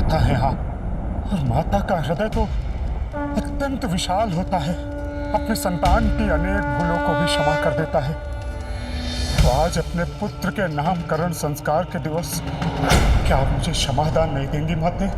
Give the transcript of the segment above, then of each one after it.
होता है यहाँ, और माता का हृदय तो अत्यंत विशाल होता है, अपने संतान की अनेक भूलों को भी क्षमा कर देता है। तो आज अपने पुत्र के नामकरण संस्कार के दिवस क्या आप मुझे क्षमादान नहीं देंगी माते?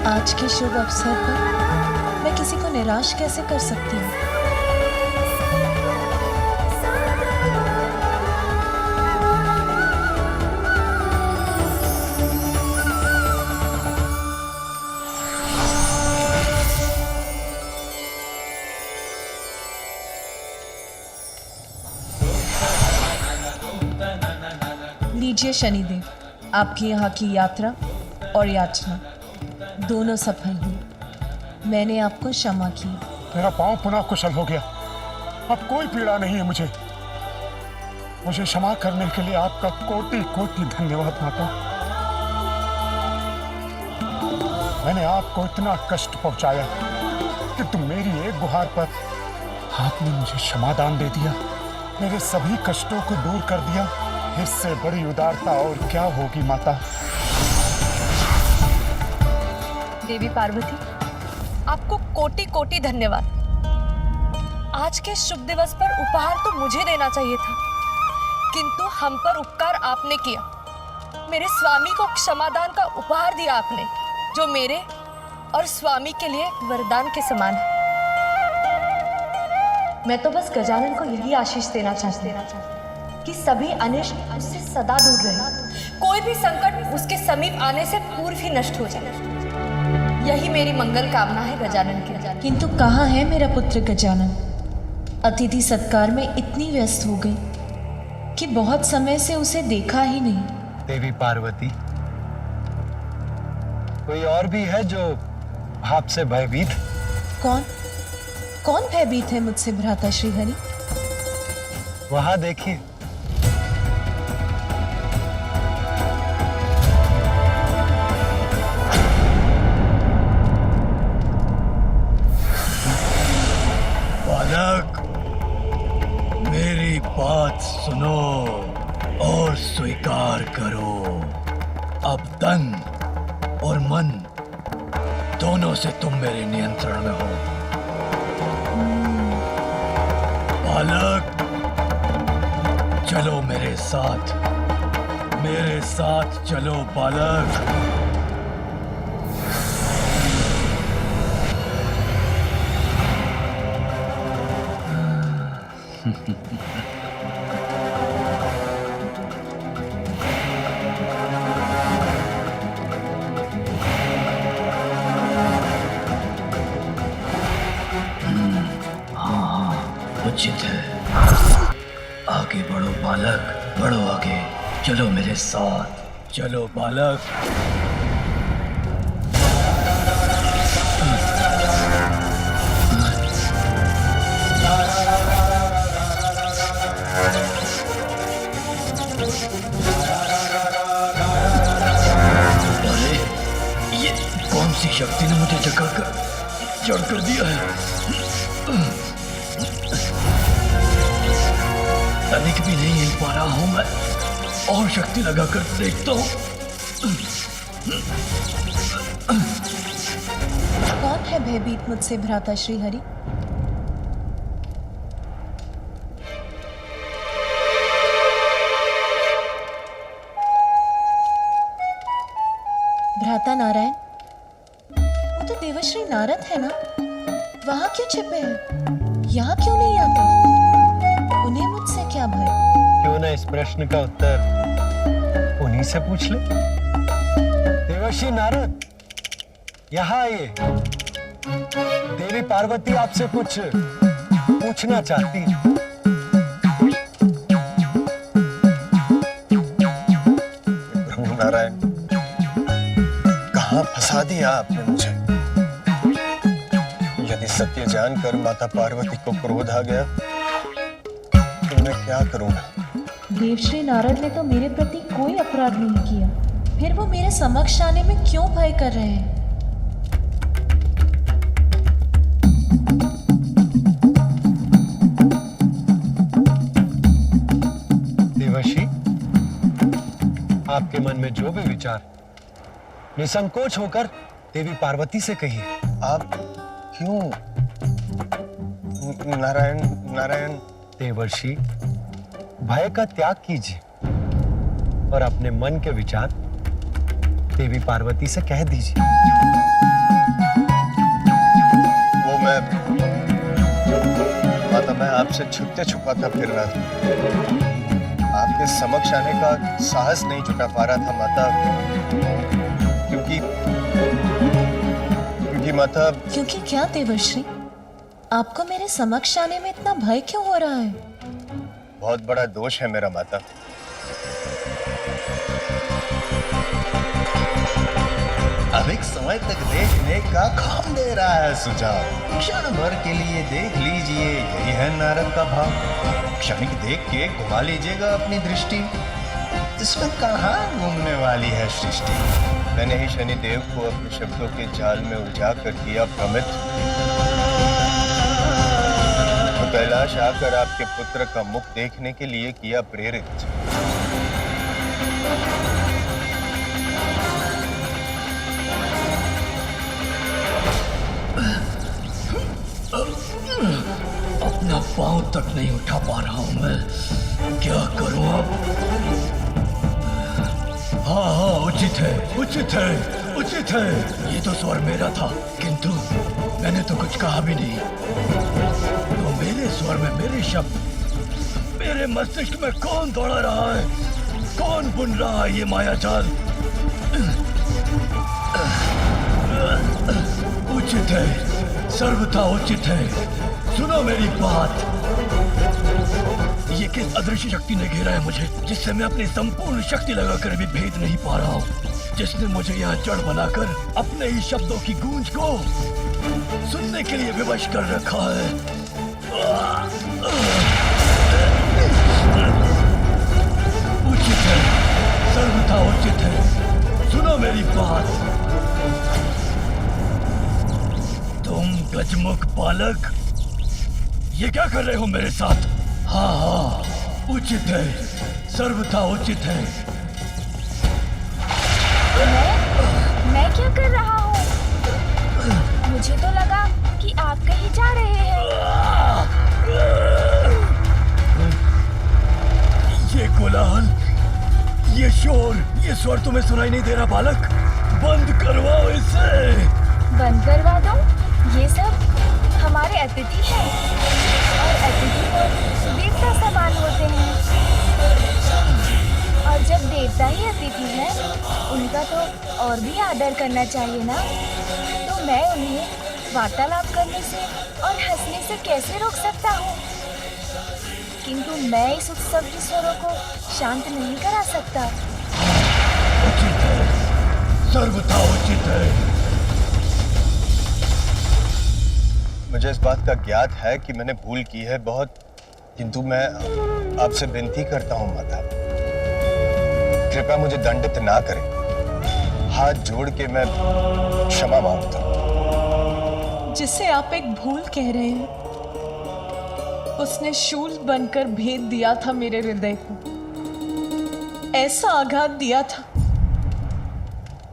आज के शुभ अवसर पर मैं किसी को निराश कैसे कर सकती हूँ? लीजिए शनिदेव, आपकी यहाँ की यात्रा और याचना दोनों सफल हुई। मैंने आपको क्षमा की। मेरा पांव पुनः कुशल हो गया, अब कोई पीड़ा नहीं है मुझे। मुझे क्षमा करने के लिए आपका कोटि कोटि धन्यवाद माता। मैंने आपको इतना कष्ट पहुंचाया कि तुम मेरी एक गुहार पर आपने मुझे क्षमादान दे दिया, मेरे सभी कष्टों को दूर कर दिया। इससे बड़ी उदारता और क्या होगी माता? देवी पार्वती, आपको कोटि कोटि धन्यवाद। आज के शुभ दिवस पर उपहार तो मुझे देना चाहिए था, किंतु हम पर उपकार आपने किया। मेरे स्वामी को क्षमादान का उपहार दिया आपने, जो मेरे और स्वामी के लिए वरदान के समान है। मैं तो बस गजानन को यही आशीष देना चाहती हूँ कि सभी अनिष्ट उससे सदा दूर रहे, कोई भी संकट उसके समीप आने से पूर्व ही नष्ट हो जाए। यही मेरी मंगल कामना है गजानन के। किंतु कहाँ है मेरा पुत्र गजानन? अतिथि सत्कार में इतनी व्यस्त हो गई कि बहुत समय से उसे देखा ही नहीं। देवी पार्वती, कोई और भी है जो आपसे भयभीत? कौन कौन भयभीत है मुझसे भ्राता श्रीहरि? वहां देखिए। बालक, मेरी बात सुनो और स्वीकार करो। अब तन और मन दोनों से तुम मेरे नियंत्रण में हो। बालक, चलो मेरे साथ चलो बालक। उचित है। आगे बढ़ो बालक, बढ़ो आगे। चलो मेरे साथ, चलो बालक। अरे, ये कौन सी शक्ति ने मुझे जड़ कर दिया है? तनिक भी नहीं हिल पा रहा हूं मैं, और शक्ति लगाकर देखता हूं। कौन है भयभीत मुझसे भ्राता श्रीहरि? भ्राता नारायण, वो तो देवर्षि नारद है ना? वहां क्यों छिपे हैं? यहाँ क्यों नहीं आते? उन्हें मुझसे क्या भय? क्यों ना इस प्रश्न का उत्तर उन्हीं से पूछ ले। देवर्षि नारद, यहाँ आइए। देवी पार्वती आपसे कुछ पूछना चाहती है। प्रभु नारायण, कहाँ फंसा दिया आपने मुझे? यदि सत्य जानकर माता पार्वती को क्रोध आ गया तो मैं क्या करूंगा? देवश्री नारद ने तो मेरे प्रति कोई अपराध नहीं किया, फिर वो मेरे समक्ष आने में क्यों भय कर रहे हैं? देवर्षि, आपके मन में जो भी विचार, निसंकोच होकर देवी पार्वती से कहिए। आप क्यों? नारायण नारायण। देवर्षि, भय का त्याग कीजिए और अपने मन के विचार देवी पार्वती से कह दीजिए। वो माता, मैं आपसे छुपते छुपाता फिर रहा था। आपके समक्ष आने का साहस नहीं जुटा पा रहा था माता, क्योंकि माता। क्योंकि क्या देवर्षि? आपको मेरे समक्ष आने में इतना भय क्यों हो रहा है? बहुत बड़ा दोष है मेरा माता। अधिक समय तक देखने का कौन दे रहा है सुझाव? क्षण भर के लिए देख लीजिए, यही है नारद का भाव। क्षणिक देख के घुमा लीजिएगा अपनी दृष्टि, इसमें कहाँ घूमने वाली है सृष्टि। मैंने ही शनिदेव को अपने शब्दों के जाल में उलझा कर दिया भ्रमित। तो कैलाश आकर आपके पुत्र का मुख देखने के लिए किया प्रेरित। अपना पांव तक नहीं उठा पा रहा हूं मैं, क्या करूं अब? हाँ, उचित है, उचित है, उचित है। ये तो स्वर मेरा था, किंतु मैंने तो कुछ कहा भी नहीं। तो मेरे स्वर में मेरे शब्द, मेरे मस्तिष्क में कौन दौड़ा रहा है? कौन बुन रहा है ये मायाजाल? उचित है, सर्वथा उचित है। सुनो मेरी बात। ये किस अदृश्य शक्ति ने घेरा है मुझे, जिससे मैं अपनी संपूर्ण शक्ति लगाकर भी भेद नहीं पा रहा हूँ, जिसने मुझे यहाँ जड़ बनाकर अपने ही शब्दों की गूंज को सुनने के लिए विवश कर रखा है। उचित है, सर्वथा उचित है। सुनो मेरी बात। तुम गजमुख बालक, ये क्या कर रहे हो मेरे साथ? हाँ, उचित है, सर्वथा उचित है। मैं क्या कर रहा हूँ? मुझे तो लगा कि आप कहीं जा रहे हैं। ये कोलाहल, ये शोर, ये स्वर तुम्हें सुनाई नहीं दे रहा बालक? बंद करवाओ इसे। बंद करवा दो? ये सब हमारे अतिथि हैं और अतिथि तो देवता समान होते हैं, और जब देवता ही अतिथि हैं, उनका तो और भी आदर करना चाहिए ना। तो मैं उन्हें वार्तालाप करने से और हंसने से कैसे रोक सकता हूँ? किंतु मैं इस उत्सव के स्वरों को शांत नहीं करा सकता। उचित है, सर्वथा उचित है। मुझे इस बात का ज्ञात है कि मैंने भूल की है बहुत, किंतु मैं आपसे विनती करता हूँ माता, कृपया मुझे दंडित ना करें। हाथ जोड़ के मैं क्षमा मांगता हूँ। जिसे आप एक भूल कह रहे हैं, उसने शूल बनकर भेद दिया था मेरे हृदय को। ऐसा आघात दिया था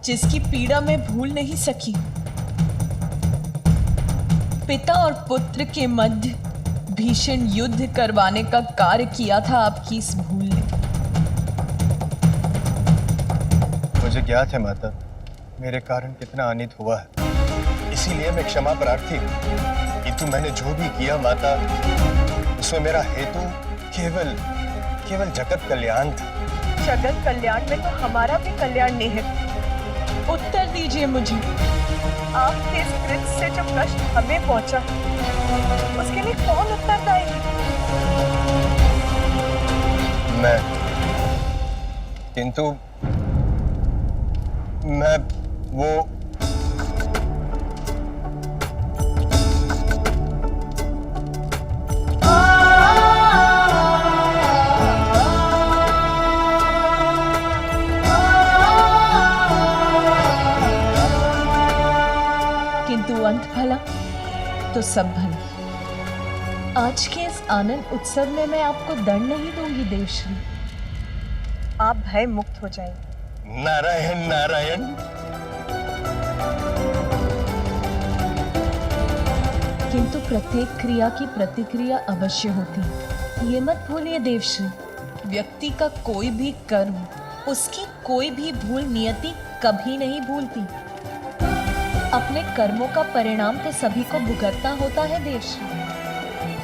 जिसकी पीड़ा मैं भूल नहीं सकी। पिता और पुत्र के मध्य भीषण युद्ध करवाने का कार्य किया था आपकी इस भूल ने। मुझे ज्ञात है माता, मेरे कारण कितना अनित हुआ है, इसीलिए मैं क्षमा प्रार्थी हूँ। किंतु मैंने जो भी किया माता, उसमें मेरा हेतु केवल जगत कल्याण था। जगत कल्याण में तो हमारा भी कल्याण निहित। उत्तर दीजिए मुझे, आपके इस कृत्य से जो कष्ट हमें पहुंचा, उसके लिए कौन उत्तरदायी है? मैं, किंतु मैं वो किंतु अंत भला तो सब भला। आज के इस आनंद उत्सव में मैं आपको दंड नहीं दूंगी देवश्री। आप भय मुक्त हो जाइए। नारायण नारायण। किंतु प्रत्येक क्रिया की प्रतिक्रिया अवश्य होती है। ये मत भूलिए देवश्री, व्यक्ति का कोई भी कर्म, उसकी कोई भी भूल नियति कभी नहीं भूलती। अपने कर्मों का परिणाम तो सभी को भुगतना होता है देवश्री।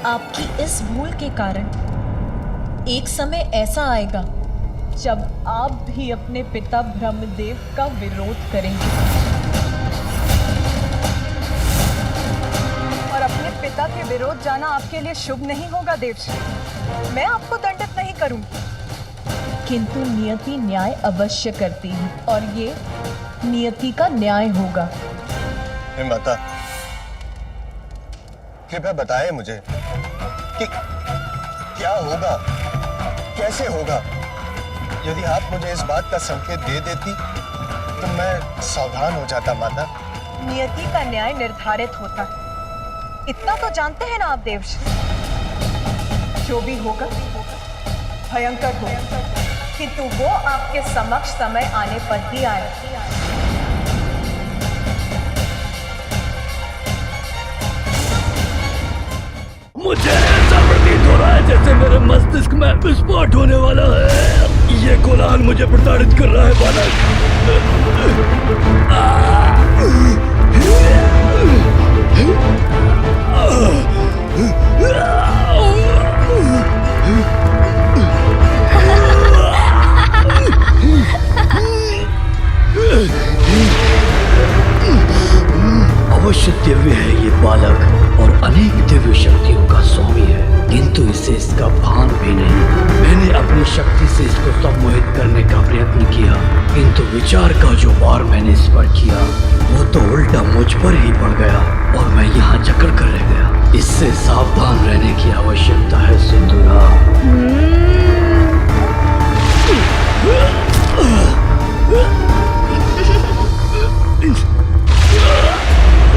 आपकी इस भूल के कारण एक समय ऐसा आएगा जब आप भी अपने पिता ब्रह्मदेव का विरोध करेंगे और अपने पिता के विरोध जाना आपके लिए शुभ नहीं होगा देवश्री। मैं आपको दंडित नहीं करूंगी। किंतु नियति न्याय अवश्य करती है और ये नियति का न्याय होगा। हे माता, कृपया बताएं मुझे कि क्या होगा, कैसे होगा। यदि आप मुझे इस बात का संकेत दे देती तो मैं सावधान हो जाता माता। नियति का न्याय निर्धारित होता है, इतना तो जानते हैं ना आप देवश्री। जो भी होगा भयंकर होगा, किंतु वो आपके समक्ष समय आने पर ही आएगा। मुझे ऐसा प्रतीत हो रहा है जैसे मेरे मस्तिष्क में विस्फोट होने वाला है। ये कोलाहल मुझे प्रताड़ित कर रहा है बालक। अवश्य दिव्य है ये बालक और अनेक दिव्य शक्तियों का स्वामी है, किंतु इसे इसका भान भी नहीं। मैंने अपनी शक्ति से इसको सम्मोहित करने का प्रयत्न किया, किंतु विचार का जो वार मैंने इस पर किया वो तो उल्टा मुझ पर ही पड़ गया और मैं यहाँ जकड़ कर रह गया। इससे सावधान रहने की आवश्यकता है सिंधुरा।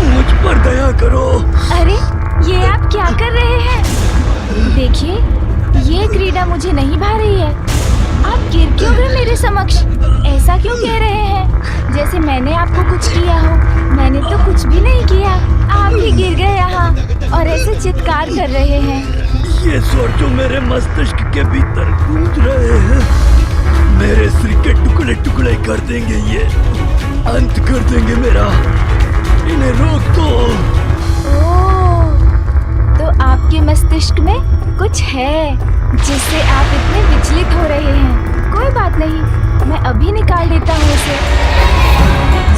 मुझ पर दया करो। अरे ये आप क्या कर रहे हैं? देखिए, ये क्रीड़ा मुझे नहीं भा रही है। आप गिर क्यों गए मेरे समक्ष? ऐसा क्यों कह रहे हैं जैसे मैंने आपको कुछ किया हो? मैंने तो कुछ भी नहीं किया, आप ही गिर गए यहाँ और ऐसे चित्कार कर रहे हैं। ये स्वर जो मेरे मस्तिष्क के भीतर गूंज रहे हैं मेरे सिर के टुकड़े टुकड़े कर देंगे, ये अंत कर देंगे मेरा। इन्हें रोक दो। ओह, तो आपके मस्तिष्क में कुछ है जिससे आप इतने विचलित हो रहे हैं। कोई बात नहीं, मैं अभी निकाल देता हूँ उसे।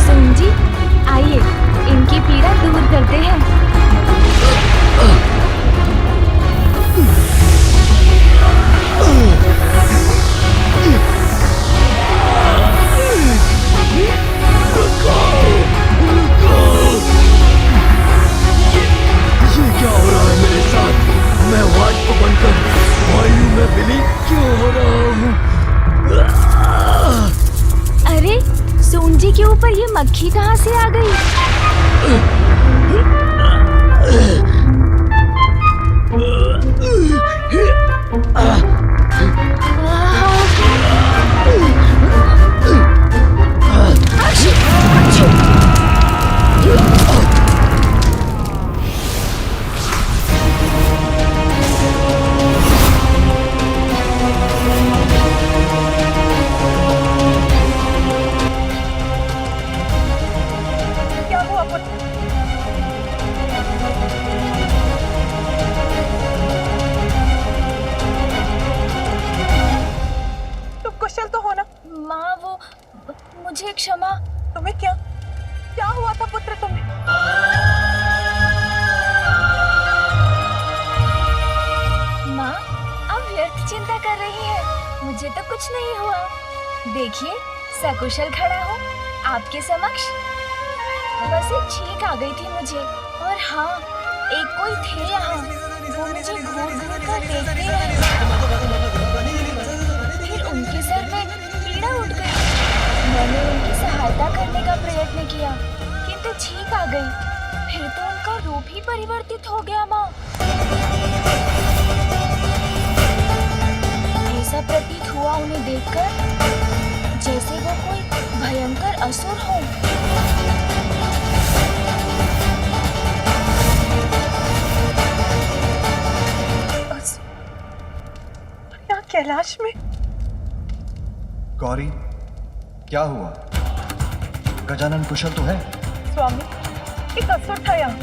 सुन जी, आइए इनकी पीड़ा दूर करते हैं। ये क्या हो रहा है मेरे साथ? मैं वाष्प बनकर वायु में विलीन क्यों हो रहा हूँ? अरे सोन जी के ऊपर ये मक्खी कहाँ से आ गई? क्या हुआ पुत्र? कुछ नहीं हुआ। देखिए, सकुशल खड़ा हूँ आपके समक्ष। बस एक छींक आ गई थी मुझे, और हाँ, एक कोई थे यहाँ, वो मुझे घूर घूर कर देखते रहे। फिर उनके सर में पीड़ा उठ गई। मैंने उनकी सहायता करने का प्रयत्न किया, किंतु छींक आ गई। फिर तो उनका रूप ही परिवर्तित हो गया माँ। ऐसा प्रतीत हुआ उन्हें देखकर जैसे वो कोई भयंकर असुर हो। यहाँ कैलाश में? गौरी, क्या हुआ? गजानन कुशल तो है? स्वामी, एक असुर था यहाँ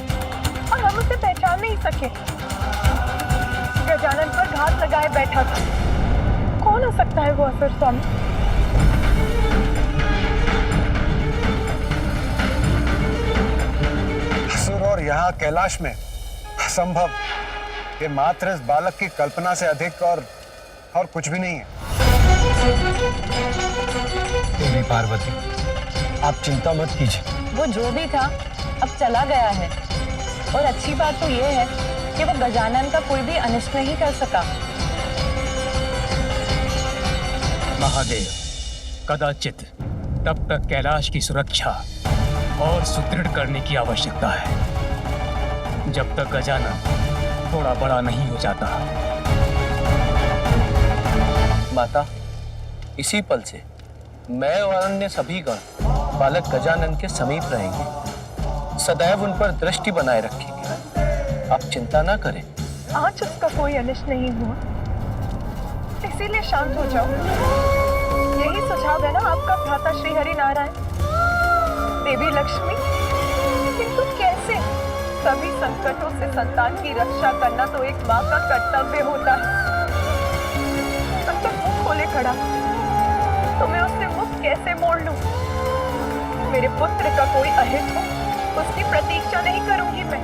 और हम उसे पहचान नहीं सके। गजानन पर घात लगाए बैठा था। कौन हो सकता है वो असुर स्वामी? असुर और यहाँ कैलाश में असंभव। ये मात्र इस बालक की कल्पना से अधिक और कुछ भी नहीं है। देवी पार्वती, आप चिंता मत कीजिए। वो जो भी था अब चला गया है, और अच्छी बात तो ये है कि वो गजानन का कोई भी अनिष्ट नहीं कर सका। महादेव, कदाचित तब तक कैलाश की सुरक्षा और सुदृढ़ करने की आवश्यकता है जब तक गजानन थोड़ा बड़ा नहीं हो जाता। माता, इसी पल से मैं और अन्य सभी गण बालक गजानन के समीप रहेंगे, सदैव उन पर दृष्टि बनाए रखेंगे। आप चिंता ना करें। आज उसका कोई अनिष्ट नहीं हुआ, इसीलिए शांत हो जाओ। यही सुझाव है ना आपका भ्राता श्री हरि नारायण, देवी लक्ष्मी? किंतु कैसे? सभी संकटों से संतान की रक्षा करना तो एक माँ का कर्तव्य होता है। तब तक मुंह खोले खड़ा, तो मैं उससे मुख कैसे मोड़ लूं? मेरे पुत्र का कोई अहित हो, उसकी प्रतीक्षा नहीं करूंगी मैं,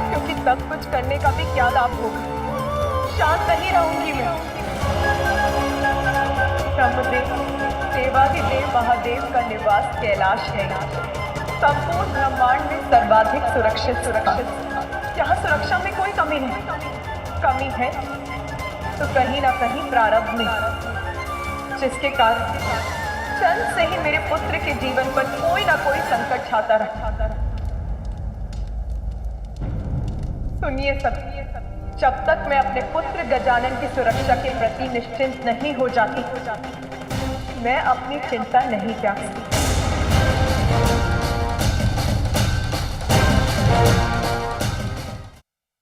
क्योंकि तब कुछ करने का भी क्या लाभ होगा। शांत नहीं रहूंगी मैं। ब्रह्मदेव, देवाधिदेव महादेव का निवास कैलाश है। संपूर्ण ब्रह्मांड में सर्वाधिक सुरक्षित। यहाँ सुरक्षा में कोई कमी नहीं। कमी है तो कहीं ना कहीं प्रारब्ध में, जिसके कारण जन्म से ही मेरे पुत्र के जीवन पर कोई ना कोई संकट छाता रहा। सुनिए सब, जब तक मैं अपने पुत्र गजानन की सुरक्षा के प्रति निश्चिंत नहीं हो जाती, मैं अपनी चिंता नहीं त्यागती।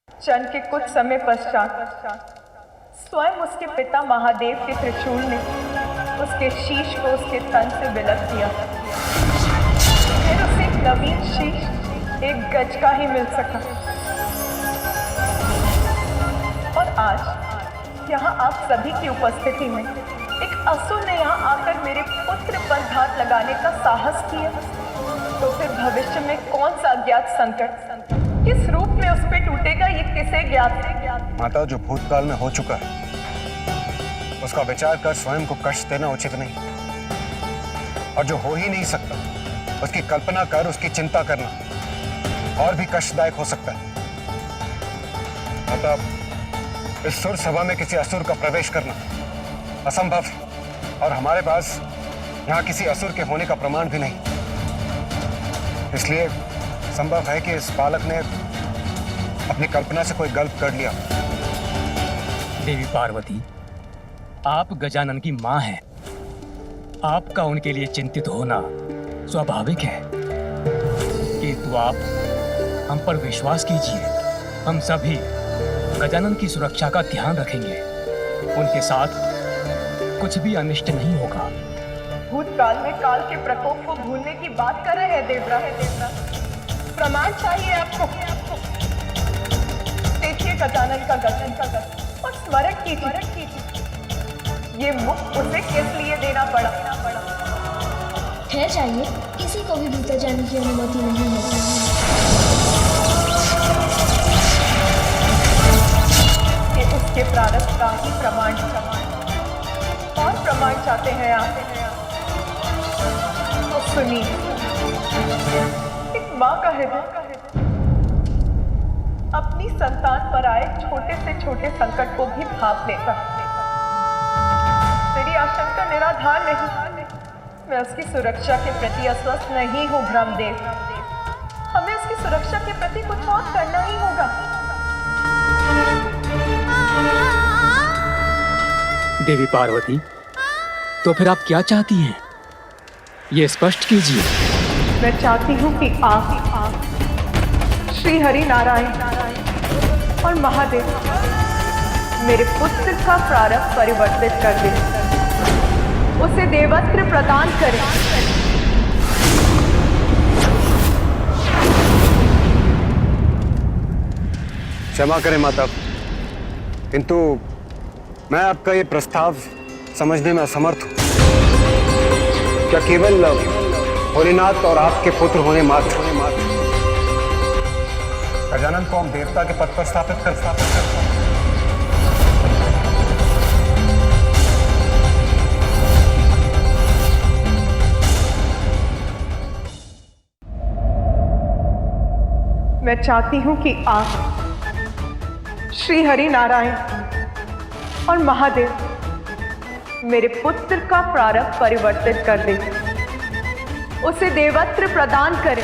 जन्म के कुछ समय पश्चात स्वयं उसके पिता महादेव के त्रिशूल ने उसके शीश को उसके तन से बिलक दिया। फिर उसे एक नवीन शीश एक गज का ही मिल सका। और आज यहाँ आप सभी की उपस्थिति में एक असुर ने यहाँ आकर मेरे पुत्र पर घात लगाने का साहस किया, तो फिर भविष्य में कौन सा अज्ञात संकट किस रूप में उस पे टूटेगा, ये किसे ज्ञात है? माता, जो भूतकाल में हो चुका है उसका विचार कर स्वयं को कष्ट देना उचित नहीं, और जो हो ही नहीं सकता उसकी कल्पना कर उसकी चिंता करना और भी कष्टदायक हो सकता है। माता, इस सुर सभा में किसी असुर का प्रवेश करना असंभव है, और हमारे पास यहाँ किसी असुर के होने का प्रमाण भी नहीं। इसलिए संभव है कि इस बालक ने अपनी कल्पना से कोई गलत कर लिया। देवी पार्वती, आप गजानन की मां हैं। आपका उनके लिए चिंतित होना स्वाभाविक है, किंतु आप हम पर विश्वास कीजिए। हम सभी गजानन की सुरक्षा का ध्यान रखेंगे। उनके साथ कुछ भी अनिष्ट नहीं होगा। भूतकाल में काल के प्रकोप को भूलने की बात कर रहे हैं देवरा। प्रमाण चाहिए आपको। देखिए गजानन का गज और स्मरण कीजिए ये मुख उसे किस लिए देना पड़ा। ठहर जाइए, किसी को भी भीतर जाने की अनुमति नहीं है। ये उसके प्रारब्ध का ही प्रमाण और प्रमाण चाहते हैं आप? तो सुनिए, एक माँ का हृदय अपनी संतान पर आए छोटे से छोटे संकट को भी भाप लेता है। मेरी आशंका निराधार नहीं, मैं उसकी सुरक्षा के प्रति अस्वस्थ नहीं हूँ ब्रह्मदेव। हमें उसकी सुरक्षा के प्रति कुछ और करना ही होगा। देवी पार्वती, तो फिर आप क्या चाहती हैं? ये स्पष्ट कीजिए। मैं चाहती हूँ कि आप श्री हरि नारायण और महादेव मेरे पुत्र का प्रारब्ध परिवर्तित कर दें, उसे देवस्त्र प्रदान करें। क्षमा करें माता, किंतु मैं आपका ये प्रस्ताव समझने में असमर्थ हूं। क्या केवल भोलेनाथ और आपके पुत्र होने मात्र गजानन को हम देवता के पद पर स्थापित कर मैं चाहती हूँ कि आप श्री हरि नारायण और महादेव मेरे पुत्र का प्रारब्ध परिवर्तित कर दें, उसे देवस्त्र प्रदान करें।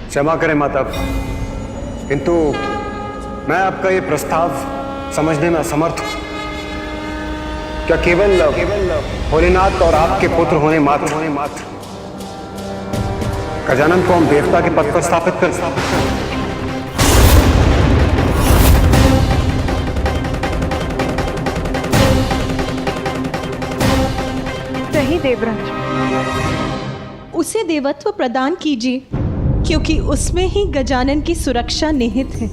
क्षमा करें माता, किंतु मैं आपका ये प्रस्ताव समझने में असमर्थ हूं। क्या केवल भोलेनाथ और आपके पुत्र होने मात्र गजानन को हम देवता के पद पर स्थापित कर नहीं देवराज, उसे देवत्व प्रदान कीजिए, क्योंकि उसमें ही गजानन की सुरक्षा निहित है।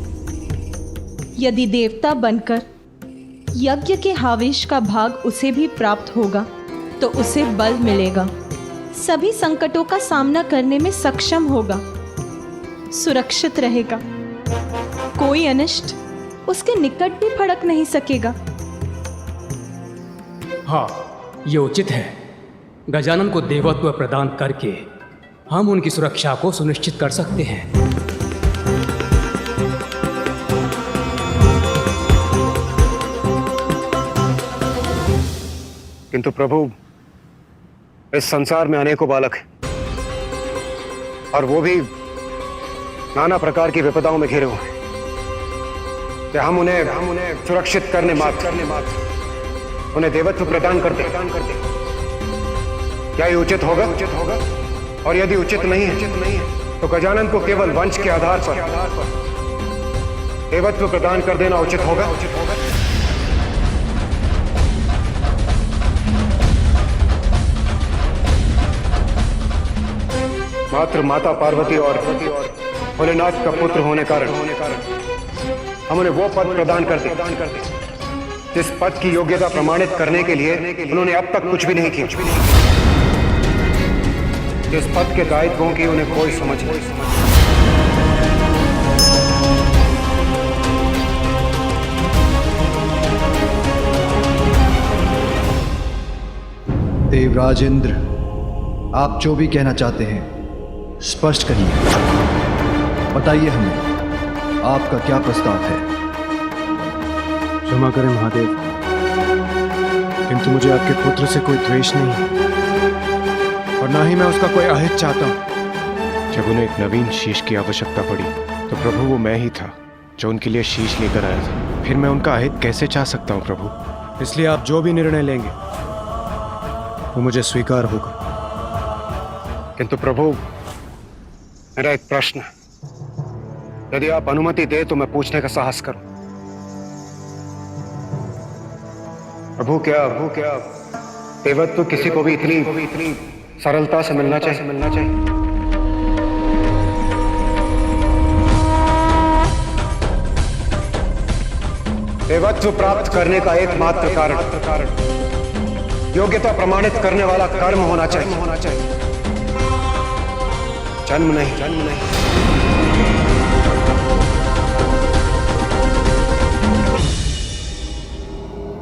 यदि देवता बनकर यज्ञ के हावेश का भाग उसे भी प्राप्त होगा तो उसे बल मिलेगा, सभी संकटों का सामना करने में सक्षम होगा, सुरक्षित रहेगा, कोई अनिष्ट उसके निकट भी फड़क नहीं सकेगा। हाँ, ये उचित है। गजानन को देवत्व प्रदान करके हम उनकी सुरक्षा को सुनिश्चित कर सकते हैं। किंतु प्रभु, इस संसार में अनेकों बालक हैं और वो भी नाना प्रकार की विपदाओं में घिरे हुए हैं। क्या हम उन्हें सुरक्षित करने मात्र उन्हें देवत्व प्रदान करते क्या ये उचित होगा? और यदि उचित नहीं है तो गजानन को केवल वंश के आधार पर देवत्व प्रदान कर देना उचित होगा। मात्र माता पार्वती और भोलेनाथ का पुत्र होने कारण हम उन्हें वो पद प्रदान करते जिस पद की योग्यता प्रमाणित करने के लिए उन्होंने अब तक कुछ भी नहीं किया, जिस पद के दायित्वों की उन्हें कोई समझ नहीं। देवराजेंद्र, आप जो भी कहना चाहते हैं स्पष्ट करिए, बताइए हमें आपका क्या प्रस्ताव है। क्षमा करें महादेव, किंतु मुझे आपके पुत्र से कोई द्वेष नहीं है और ना ही मैं उसका कोई अहित चाहता हूं। जब उन्हें एक नवीन शीश की आवश्यकता पड़ी तो प्रभु वो मैं ही था जो उनके लिए शीश लेकर आया था। फिर मैं उनका अहित कैसे चाह सकता हूं प्रभु? इसलिए आप जो भी निर्णय लेंगे वो मुझे स्वीकार होगा। किंतु प्रभु, मेरा एक प्रश्न है, यदि आप अनुमति दे तो मैं पूछने का साहस करूं। प्रभु, क्या देवत्व किसी को भी इतनी सरलता से मिलना चाहिए? देवत्व प्राप्त करने का एकमात्र कारण योग्यता प्रमाणित करने वाला कर्म होना चाहिए। जन्म नहीं।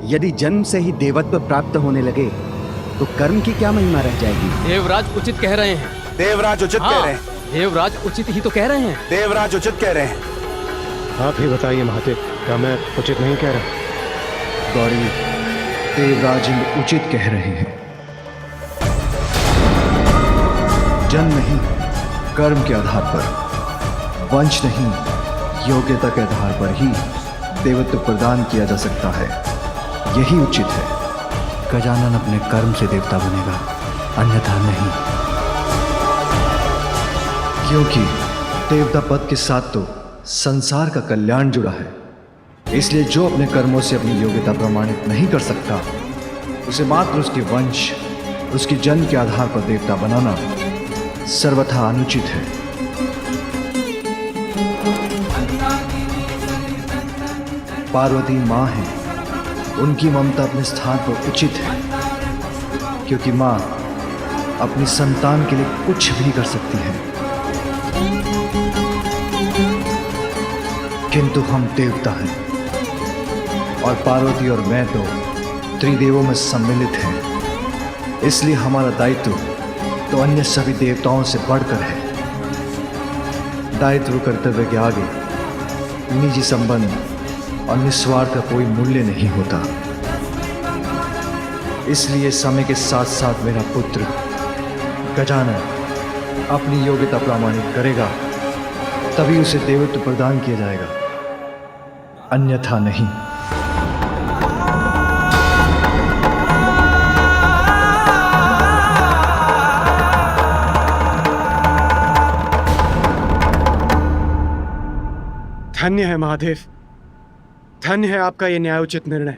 यदि जन्म से ही देवत्व प्राप्त होने लगे तो कर्म की क्या महिमा रह जाएगी? देवराज उचित कह रहे हैं। देवराज उचित कह रहे हैं। देवराज उचित ही तो कह रहे हैं। देवराज उचित कह रहे हैं। आप ही बताइए महादेव, क्या मैं उचित नहीं कह रहा? गौरी, देवराज इंद्र उचित कह रहे हैं। जन्म नहीं, कर्म के आधार पर, वंश नहीं, योग्यता के आधार पर ही देवत्व प्रदान किया जा सकता है। यही उचित है। गजानन अपने कर्म से देवता बनेगा, अन्यथा नहीं। क्योंकि देवता पद के साथ तो संसार का कल्याण जुड़ा है। इसलिए जो अपने कर्मों से अपनी योग्यता प्रमाणित नहीं कर सकता, उसे मात्र उसके वंश, उसकी जन्म के आधार पर देवता बनाना सर्वथा अनुचित है। पार्वती माँ है, उनकी ममता अपने स्थान पर उचित है, क्योंकि माँ अपनी संतान के लिए कुछ भी कर सकती है। किंतु हम देवता हैं और पार्वती और मैं तो त्रिदेवों में सम्मिलित हैं। इसलिए हमारा दायित्व तो अन्य सभी देवताओं से बढ़कर है। दायित्व कर्तव्य के आगे निजी संबंध और निस्वार्थ का कोई मूल्य नहीं होता। इसलिए समय के साथ साथ मेरा पुत्र गजानन अपनी योग्यता प्रमाणित करेगा, तभी उसे देवत्व प्रदान किया जाएगा, अन्यथा नहीं। धन्य है महादेव, धन्य है आपका ये न्यायोचित निर्णय।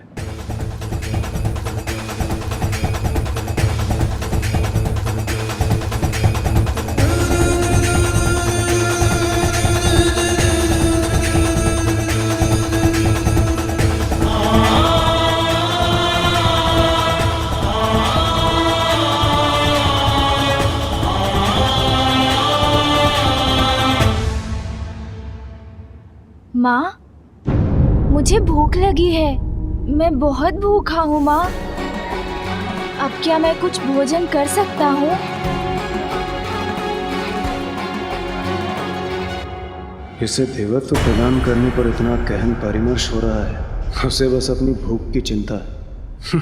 माँ, मुझे भूख लगी है। मैं बहुत भूखा हूँ माँ। अब क्या मैं कुछ भोजन कर सकता हूँ? इसे देवत्व प्रदान करने पर इतना गहन परिमर्श हो रहा है, उसे बस अपनी भूख की चिंता है।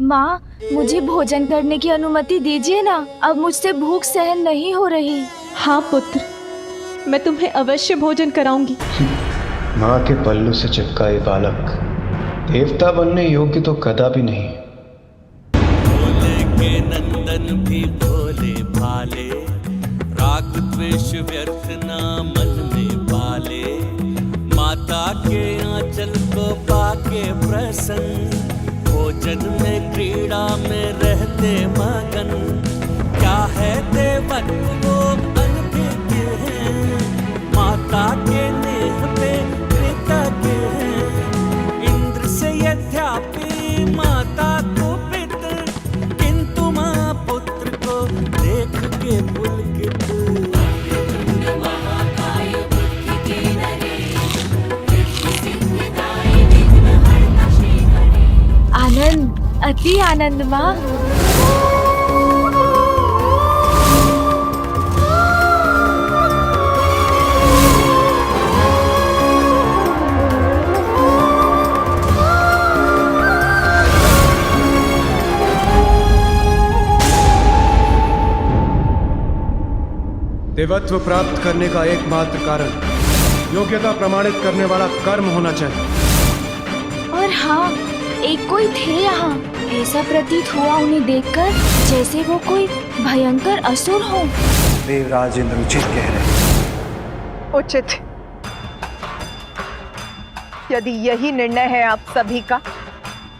माँ, मुझे भोजन करने की अनुमति दीजिए ना। अब मुझसे भूख सहन नहीं हो रही। हाँ पुत्र, मैं तुम्हें अवश्य भोजन कराऊंगी। माँ के पल्लू से चिपकाए बालक देवता बनने योग्य तो कदापि नहीं। भोले के नंदन भी भोले भाले, राग द्वेष व्यर्थ ना मन में पाले। माता के आंचल को पाके प्रसन्न, भोजन में क्रीड़ा में रहते मगन। क्या है देवत्व वो अनभिज्ञ है, माता के नेह पे कृतज्ञ है। इंद्र से यद्यपि माता कुपित, किंतु माँ पुत्र को देख के पुलकित। आनंद, अति आनंद माँ। देवत्व प्राप्त करने का एकमात्र कारण योग्यता प्रमाणित करने वाला कर्म होना चाहिए। और हाँ, एक कोई थे यहाँ। ऐसा प्रतीत हुआ उन्हें देखकर जैसे वो कोई भयंकर असुर हो। देवराज इंद्र उचित कह रहे हैं। उचित। यदि यही निर्णय है आप सभी का,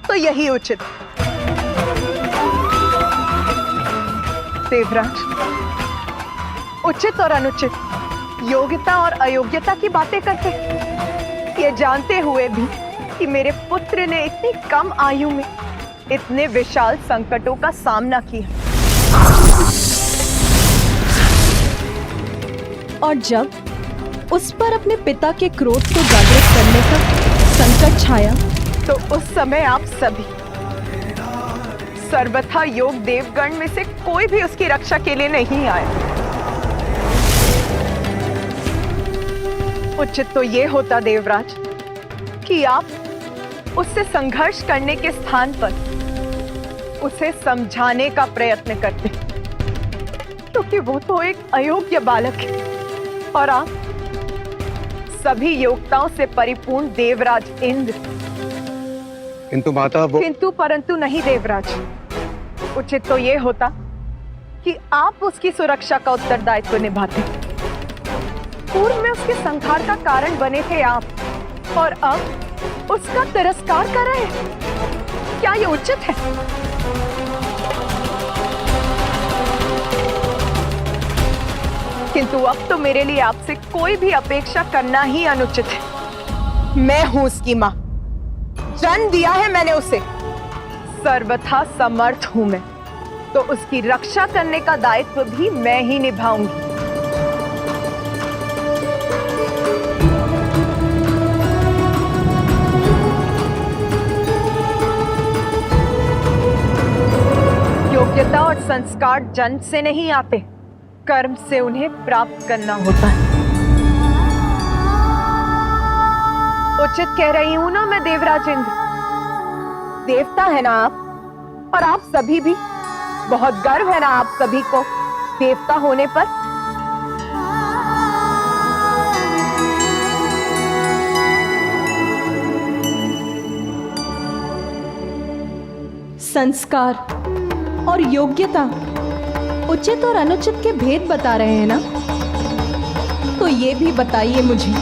तो यही उचित। देवराज, उचित और अनुचित, योग्यता और अयोग्यता की बातें करते, ये जानते हुए भी कि मेरे पुत्र ने इतनी कम आयु में इतने विशाल संकटों का सामना किया। और जब उस पर अपने पिता के क्रोध को जागृत करने का संकट छाया, तो उस समय आप सभी सर्वथा योग देवगण में से कोई भी उसकी रक्षा के लिए नहीं आया। उचित तो ये होता देवराज कि आप उससे संघर्ष करने के स्थान पर उसे समझाने का प्रयत्न करते, क्योंकि वो तो एक अयोग्य बालक है और आप सभी योग्यताओं से परिपूर्ण देवराज इंद्र। किंतु माता वो किंतु परंतु नहीं देवराज, उचित तो ये होता कि आप उसकी सुरक्षा का उत्तरदायित्व निभाते। पूर्व में उसके संहार का कारण बने थे आप, और अब उसका तिरस्कार कर रहे हैं। क्या ये उचित है? किंतु अब तो मेरे लिए आपसे कोई भी अपेक्षा करना ही अनुचित है। मैं हूं उसकी मां, जन्म दिया है मैंने उसे, सर्वथा समर्थ हूं मैं, तो उसकी रक्षा करने का दायित्व भी मैं ही निभाऊंगी। योग्यता और संस्कार जन्म से नहीं आते, कर्म से उन्हें प्राप्त करना होता है। उचित कह रही हूं ना मैं देवराज इंद्र? देवता है ना आप, और आप सभी भी, बहुत गर्व है ना आप सभी को देवता होने पर। संस्कार और योग्यता उचित और अनुचित के भेद बता रहे हैं ना? तो ये भी बताइए मुझे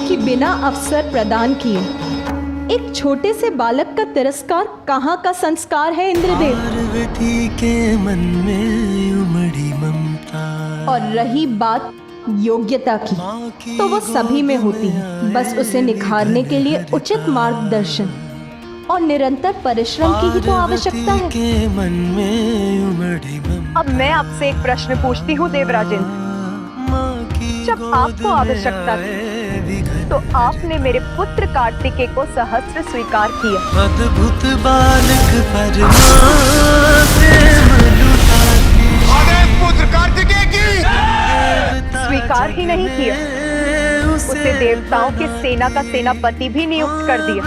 कि बिना अवसर प्रदान किए एक छोटे से बालक का तिरस्कार कहाँ का संस्कार है इंद्रदेव? पार्वती के मन में उमड़ी ममता। और रही बात योग्यता की, तो वो सभी में होती है, बस उसे निखारने के लिए उचित मार्गदर्शन और निरंतर परिश्रम की ही तो आवश्यकता है। के मन में उमड़ी ममता। अब मैं आपसे एक प्रश्न पूछती हूँ देवराजेंद्र, जब आपको आवश्यकता थी तो आपने मेरे पुत्र कार्तिकेय को सहस्त्र स्वीकार किया। अद्भुत बालक पुत्र कार्तिकेय की स्वीकार ही नहीं किया, उसे देवताओं की सेना का सेनापति भी नियुक्त कर दिया।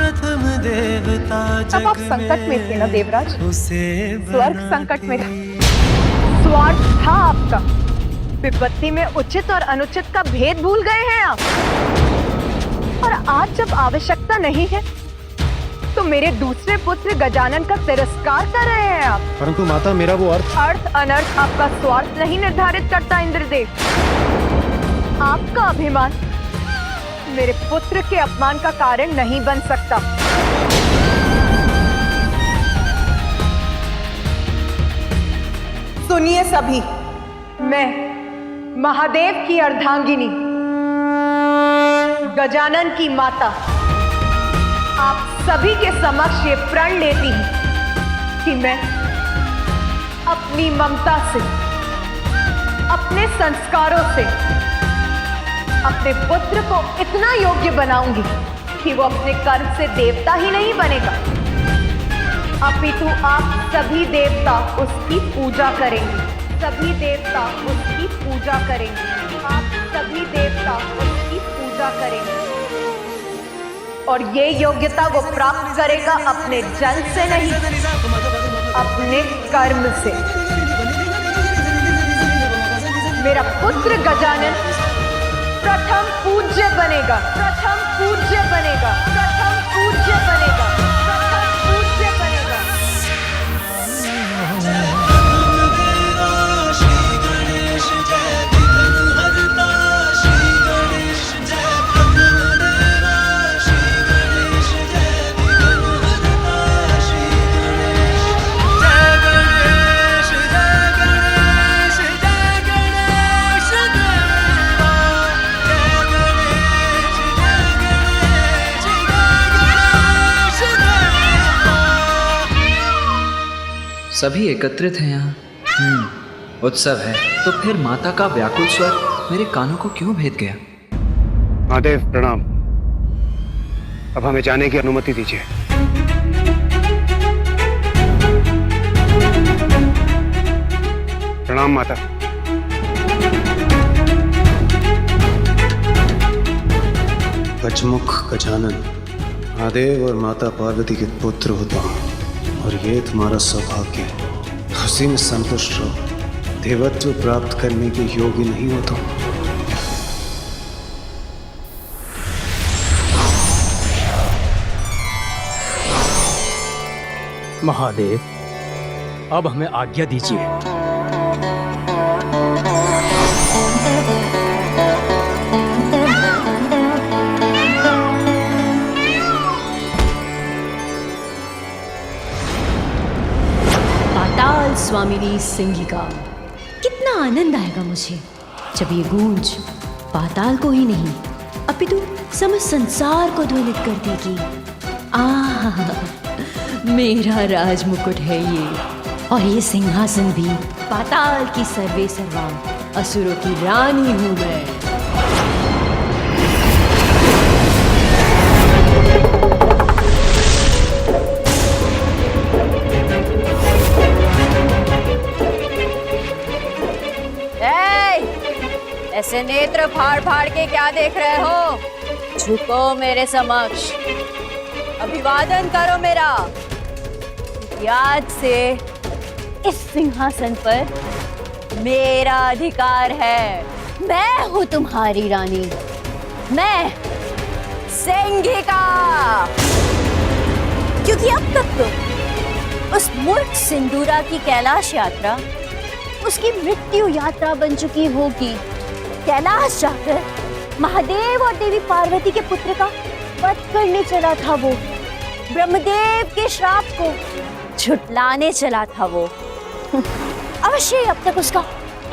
तब आप संकट में थे ना देवराज? स्वर्ग संकट में था, स्वार्थ था आपका। विपत्ति में उचित और अनुचित का भेद भूल गए हैं आप। और आज जब आवश्यकता नहीं है तो मेरे दूसरे पुत्र गजानन का तिरस्कार कर रहे हैं आप। परंतु माता, मेरा वो अर्थ अनर्थ आपका स्वार्थ नहीं निर्धारित करता इंद्रदेव। आपका अभिमान मेरे पुत्र के अपमान का कारण नहीं बन सकता। सुनिए सभी, मैं महादेव की अर्धांगिनी गजानन की माता आप सभी के समक्ष ये प्रण लेती हूं कि मैं अपनी ममता से, अपने संस्कारों से अपने पुत्र को इतना योग्य बनाऊंगी कि वो अपने कर्म से देवता ही नहीं बनेगा, अपितु आप सभी देवता उसकी पूजा करेंगे। सभी देवता उसकी पूजा करेंगे। आप सभी देवता उसकी पूजा करेंगे। और ये योग्यता वो प्राप्त करेगा अपने जन्म से नहीं, अपने कर्म से। मेरा पुत्र गजानन प्रथम पूज्य बनेगा, प्रथम पूज्य बनेगा, प्रथम पूज्य बनेगा, प्रथम पूज्य बनेगा। सभी एकत्रित हैं यहाँ। उत्सव है, तो फिर माता का व्याकुल स्वर मेरे कानों को क्यों भेद गया? महादेव प्रणाम। अब हमें जाने की अनुमति दीजिए। प्रणाम माता। गजमुख गजानन, महादेव और माता पार्वती के पुत्र होता हूँ और ये तुम्हारा सौभाग्य है। उसी में संतुष्ट रहो। देवत्व प्राप्त करने के योग्य नहीं हो तुम। महादेव, अब हमें आज्ञा दीजिए। पाताल स्वामिनी सिंहिका। कितना आनंद आएगा मुझे जब ये गूंज पाताल को ही नहीं अपितु समस्त संसार को ध्वनित कर देगी। आहा, मेरा राज मुकुट है ये, और ये सिंहासन भी पाताल की सर्वे सर्वा असुरों की रानी हूं मैं। ऐसे नेत्र फाड़ फाड़ के क्या देख रहे हो? झुको मेरे समक्ष, अभिवादन करो मेरा। आज से इस सिंहासन पर मेरा अधिकार है। मैं हूं तुम्हारी रानी, मैं सिंहिका। क्योंकि अब तक तो उस मूर्ख सिंदूरा की कैलाश यात्रा उसकी मृत्यु यात्रा बन चुकी होगी। कैलाश जाकर महादेव और देवी पार्वती के पुत्र का वध करने चला था वो। ब्रह्मदेव के श्राप को झुटलाने चला था वो। अवश्य अब तक उसका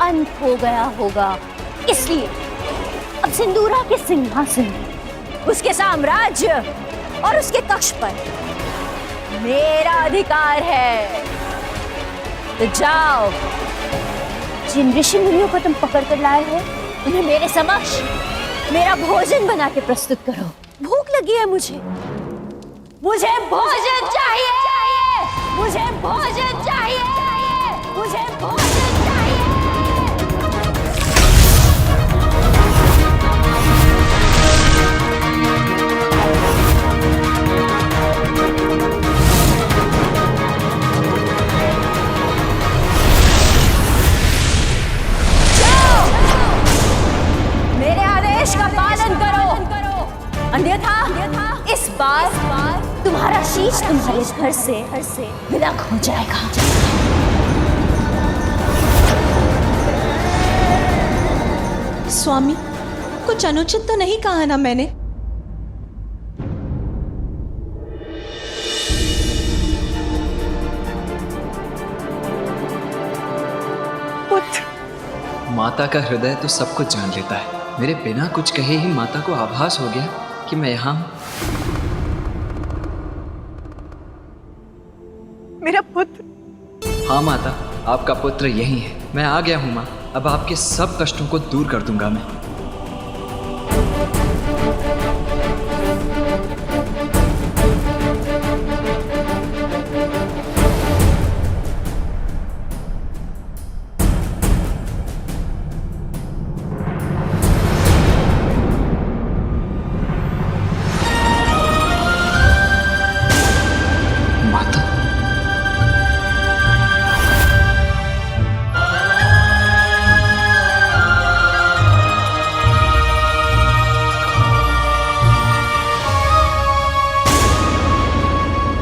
अंत हो गया होगा। इसलिए अब सिंदूरा के सिंहासन, उसके साम्राज्य और उसके कक्ष पर मेरा अधिकार है। तो जाओ, जिन ऋषि मुनियों को तुम पकड़ कर लाए हो उन्हें मेरे समक्ष मेरा भोजन बना के प्रस्तुत करो। भूख लगी है मुझे भोजन चाहिए, मुझे भोजन चाहिए, मुझे भोजन चाहिए। मेरे आदेश का पालन करो, अन्यथा इस बार तुम्हारा शीश तुम्हारे घर से विलग हो जाएगा। स्वामी, कुछ अनुचित तो नहीं कहा ना मैंने? माता का हृदय तो सब कुछ जान लेता है। मेरे बिना कुछ कहे ही माता को आभास हो गया कि मैं यहाँ हूँ। मेरा पुत्र। हाँ माता, आपका पुत्र यही है। मैं आ गया हूँ माँ। अब आपके सब कष्टों को दूर कर दूंगा मैं।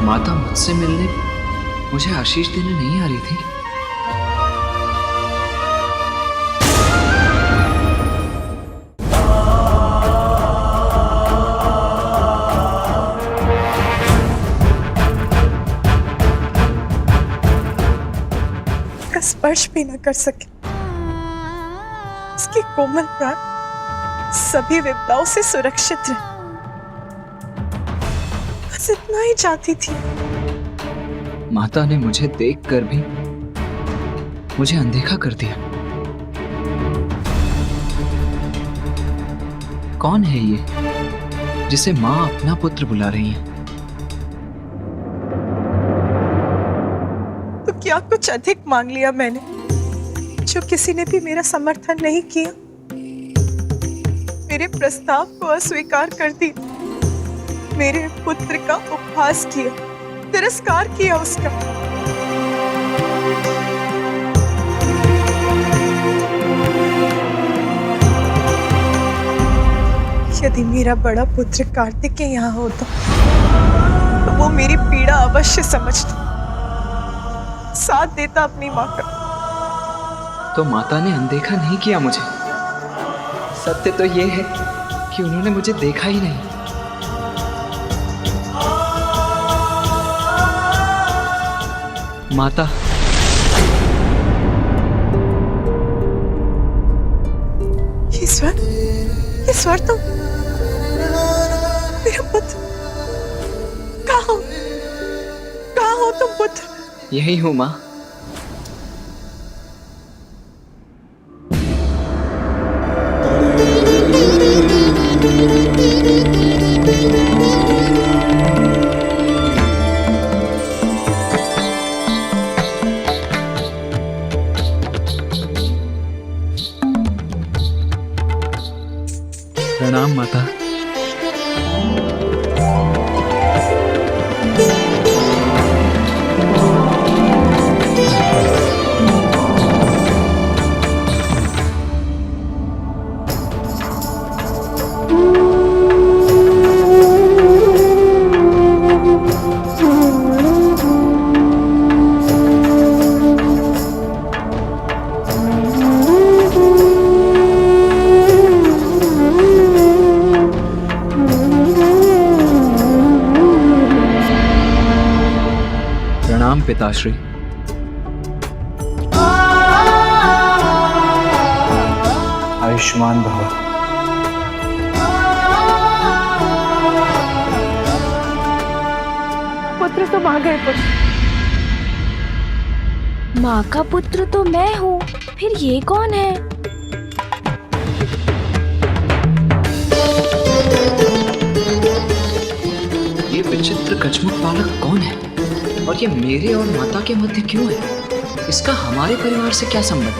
माता मुझसे मिलने मुझे आशीष देने नहीं आ रही थी। का स्पर्श भी न कर सके। उसकी कोमल प्राण सभी विपदाओं से सुरक्षित रहे, बस इतना ही चाहती थी। माता ने मुझे देखकर भी मुझे अनदेखा कर दिया। कौन है ये जिसे माँ अपना पुत्र बुला रही है? तो क्या कुछ अधिक मांग लिया मैंने जो किसी ने भी मेरा समर्थन नहीं किया? मेरे प्रस्ताव को अस्वीकार कर दिया, मेरे पुत्र का उपहास किया, तिरस्कार किया उसका। यदि मेरा बड़ा पुत्र कार्तिक यहाँ होता तो वो मेरी पीड़ा अवश्य समझता, साथ देता अपनी माँ का। तो माता ने अनदेखा नहीं किया मुझे। सत्य तो ये है कि उन्होंने मुझे देखा ही नहीं। माता, ये स्वर तो मेरा पुत्र। कहाँ हो तुम पुत्र? यही हूँ माँ। प्रणाम माता। प्रणाम पिताश्री। आयुष्मान भव। पुत्र तो मां गए पुत्र। माँ का पुत्र तो मैं हूँ, फिर ये कौन है? ये विचित्र कछमुख बालक कौन है और ये मेरे और माता के मध्य क्यों है? इसका हमारे परिवार से क्या संबंध?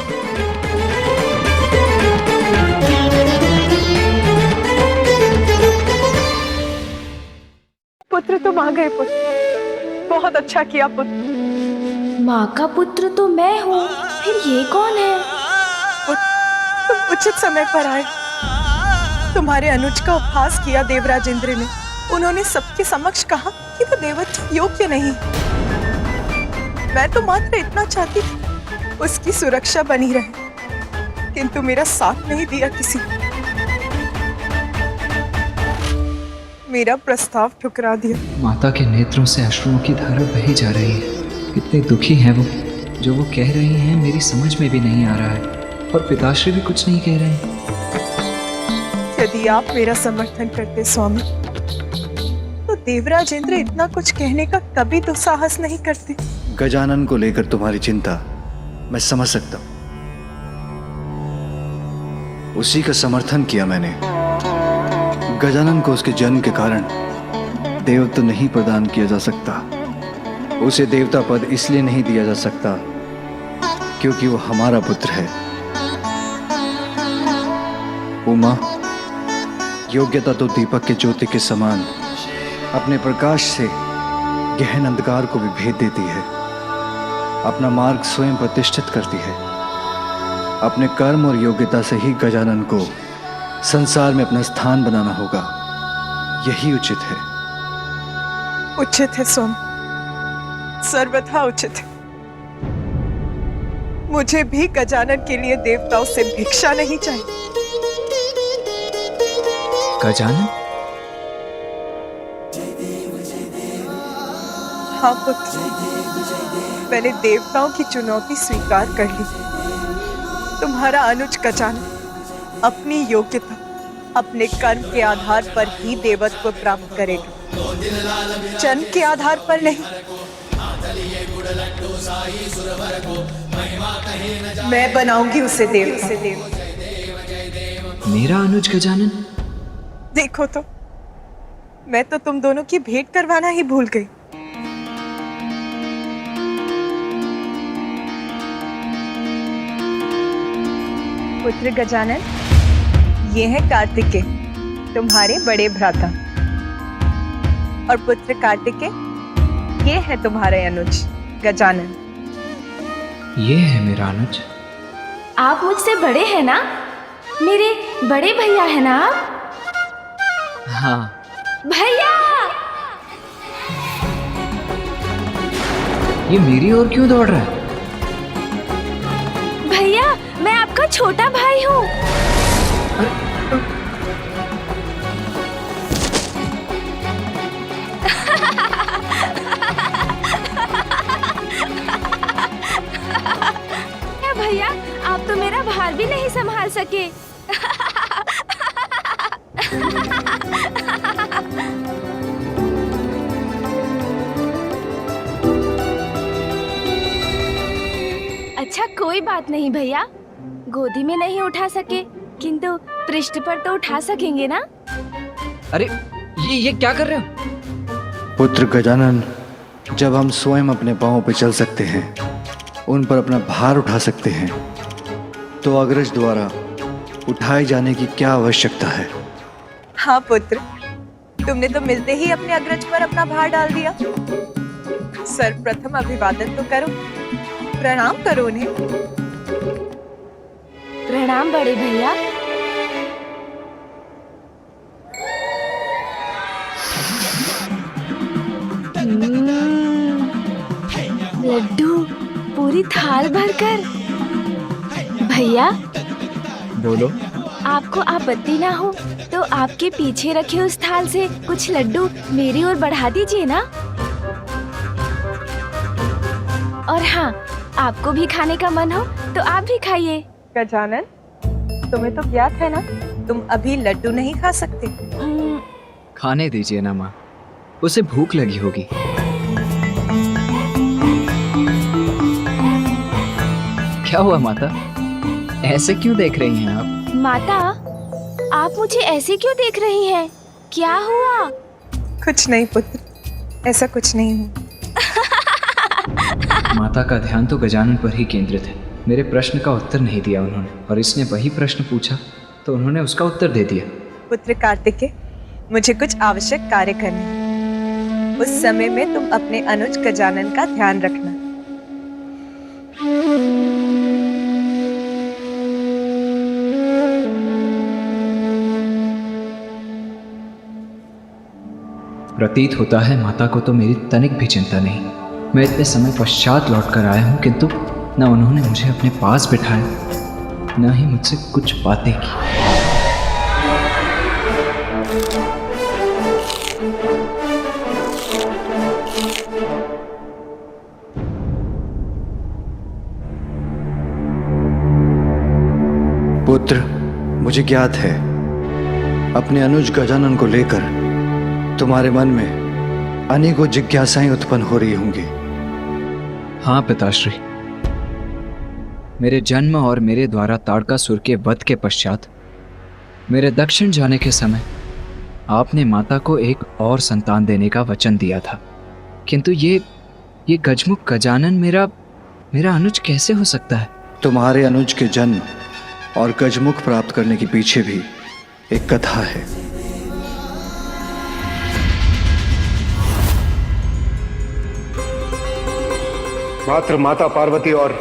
पुत्र तो मां गए पुत्र। बहुत अच्छा किया पुत्र। माँ का पुत्र तो मैं हूँ, फिर ये कौन है? तुम उचित समय पर आए। तुम्हारे अनुज का उपहास किया देवराज इंद्र ने। उन्होंने सबके समक्ष कहा कि वो देवत्व योग्य नहीं। मैं तो मात्र इतना चाहती थी उसकी सुरक्षा बनी रहे, किंतु मेरा साथ नहीं दिया किसी। मेरा प्रस्ताव ठुकरा दिया। माता के नेत्रों से अश्रुओं की धारा बही जा रही है। कितने दुखी हैं वो। जो वो कह रही हैं मेरी समझ में भी नहीं आ रहा है, और पिताश्री भी कुछ नहीं कह रहे हैं। यदि आप मेरा समर्थन करते स्वामी, तो देवराज इंद्र इतना कुछ कहने का कभी तो साहस नहीं करते। गजानन को लेकर तुम्हारी चिंता मैं समझ सकता हूं। उसी का समर्थन किया मैंने। गजानन को उसके जन्म के कारण देवत्व नहीं प्रदान किया जा सकता। उसे देवता पद इसलिए नहीं दिया जा सकता क्योंकि वो हमारा पुत्र है। उमा, योग्यता तो दीपक के ज्योति के समान अपने प्रकाश से गहन अंधकार को भी भेद देती है। अपना मार्ग स्वयं प्रतिष्ठित करती है। अपने कर्म और योग्यता से ही गजानन को संसार में अपना स्थान बनाना होगा। यही उचित है। उचित है सोम, सर्वथा उचित है। मुझे भी गजानन के लिए देवताओं से भिक्षा नहीं चाहिए। गजानन? हाँ पुत्र, मैंने देवताओं की चुनौती स्वीकार कर ली। तुम्हारा अनुज गजानन अपनी योग्यता, अपने कर्म के आधार पर ही देवत्व प्राप्त करेगा, जन्म के आधार पर नहीं। मैं बनाऊंगी उसे देव। मेरा अनुज गजानन? देखो तो, मैं तो तुम दोनों की भेंट करवाना ही भूल गई। पुत्र गजानन, ये है कार्तिकेय, तुम्हारे बड़े भ्राता, और पुत्र कार्तिकेय, ये है तुम्हारे अनुज गजानन। ये है मेरा अनुज। आप मुझसे बड़े हैं ना? मेरे बड़े भैया है ना आप? हाँ। भैया! ये मेरी ओर क्यों दौड़ रहा है? भैया, मैं आपका छोटा भाई हूँ। भैया, आप तो मेरा भार भी नहीं संभाल सके। अच्छा, कोई बात नहीं भैया, गोदी में नहीं उठा सके, किंतु पृष्ठ पर तो उठा सकेंगे ना? अरे ये क्या कर रहे हो? पुत्र गजानन, जब हम स्वयं अपने पांवों पर चल सकते हैं, उन पर अपना भार उठा सकते हैं, तो अग्रज द्वारा उठाए जाने की क्या आवश्यकता है? हाँ पुत्र, तुमने तो मिलते ही अपने अग्रज पर अपना भार डाल दिया। सर्वप्रथम अभिवादन तो करो, प्रणाम करो उन्हें। प्रणाम बड़े भैया। लड्डू पूरी थाल भरकर। भैया, बोलो। आपको आपत्ति ना हो तो आपके पीछे रखे उस थाल से कुछ लड्डू मेरी ओर बढ़ा दीजिए ना। और हाँ, आपको भी खाने का मन हो तो आप भी खाइए। गजानन, तुम्हें तो ज्ञात है ना, तुम अभी लड्डू नहीं खा सकते। खाने दीजिए ना माँ, उसे भूख लगी होगी। क्या हुआ माता, ऐसे क्यों देख रही हैं आप? माता, आप मुझे ऐसे क्यों देख रही हैं? क्या हुआ? कुछ नहीं पुत्र, ऐसा कुछ नहीं हुआ। माता का ध्यान तो गजानन पर ही केंद्रित है। मेरे प्रश्न का उत्तर नहीं दिया उन्होंने, और इसने वही प्रश्न पूछा तो उन्होंने उसका उत्तर दे दिया। पुत्र कार्तिकेय, मुझे कुछ आवश्यक कार्य करने हैं। उस समय में तुम अपने अनुज गजानन का ध्यान रखना। प्रतीत होता है माता को तो मेरी तनिक भी चिंता नहीं। मैं इतने समय पश्चात लौट कर आया हूँ, किंतु न उन्होंने मुझे अपने पास बिठाया, न ही मुझसे कुछ बातें की। पुत्र, मुझे ज्ञात है अपने अनुज गजानन को लेकर तुम्हारे मन में अनेकों जिज्ञासाएं उत्पन्न हो रही होंगी। हाँ पिताश्री, मेरे जन्म और मेरे द्वारा ताड़कासुर के वध के पश्चात मेरे दक्षिण जाने के समय आपने माता को एक और संतान देने का वचन दिया था, किंतु ये गजमुख गजानन मेरा अनुज कैसे हो सकता है? तुम्हारे अनुज के जन्म और गजमुख प्राप्त करने के पीछे भी एक कथा है। मात्र माता पार्वती और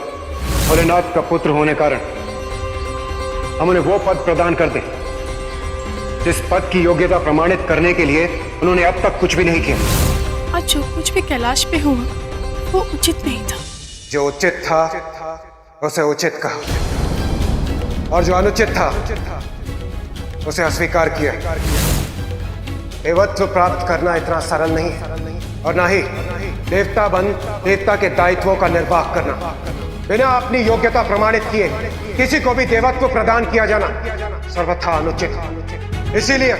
भोलेनाथ का पुत्र होने कारण हम उन्हें वो पद प्रदान कर दें जिस पद की योग्यता प्रमाणित करने के लिए उन्होंने अब तक कुछ भी नहीं किया। और जो कुछ भी कैलाश पे हुआ वो उचित नहीं था। जो उचित था उसे उचित कहा, और जो अनुचित था उसे अस्वीकार किया। देवत्व प्राप्त करना इतना सरल नहीं है, और ना ही देवता बन देवता के दायित्वों का निर्वाह करना। बिना अपनी योग्यता प्रमाणित किए किसी को भी देवत्व प्रदान किया जाना सर्वथा अनुचित। इसीलिए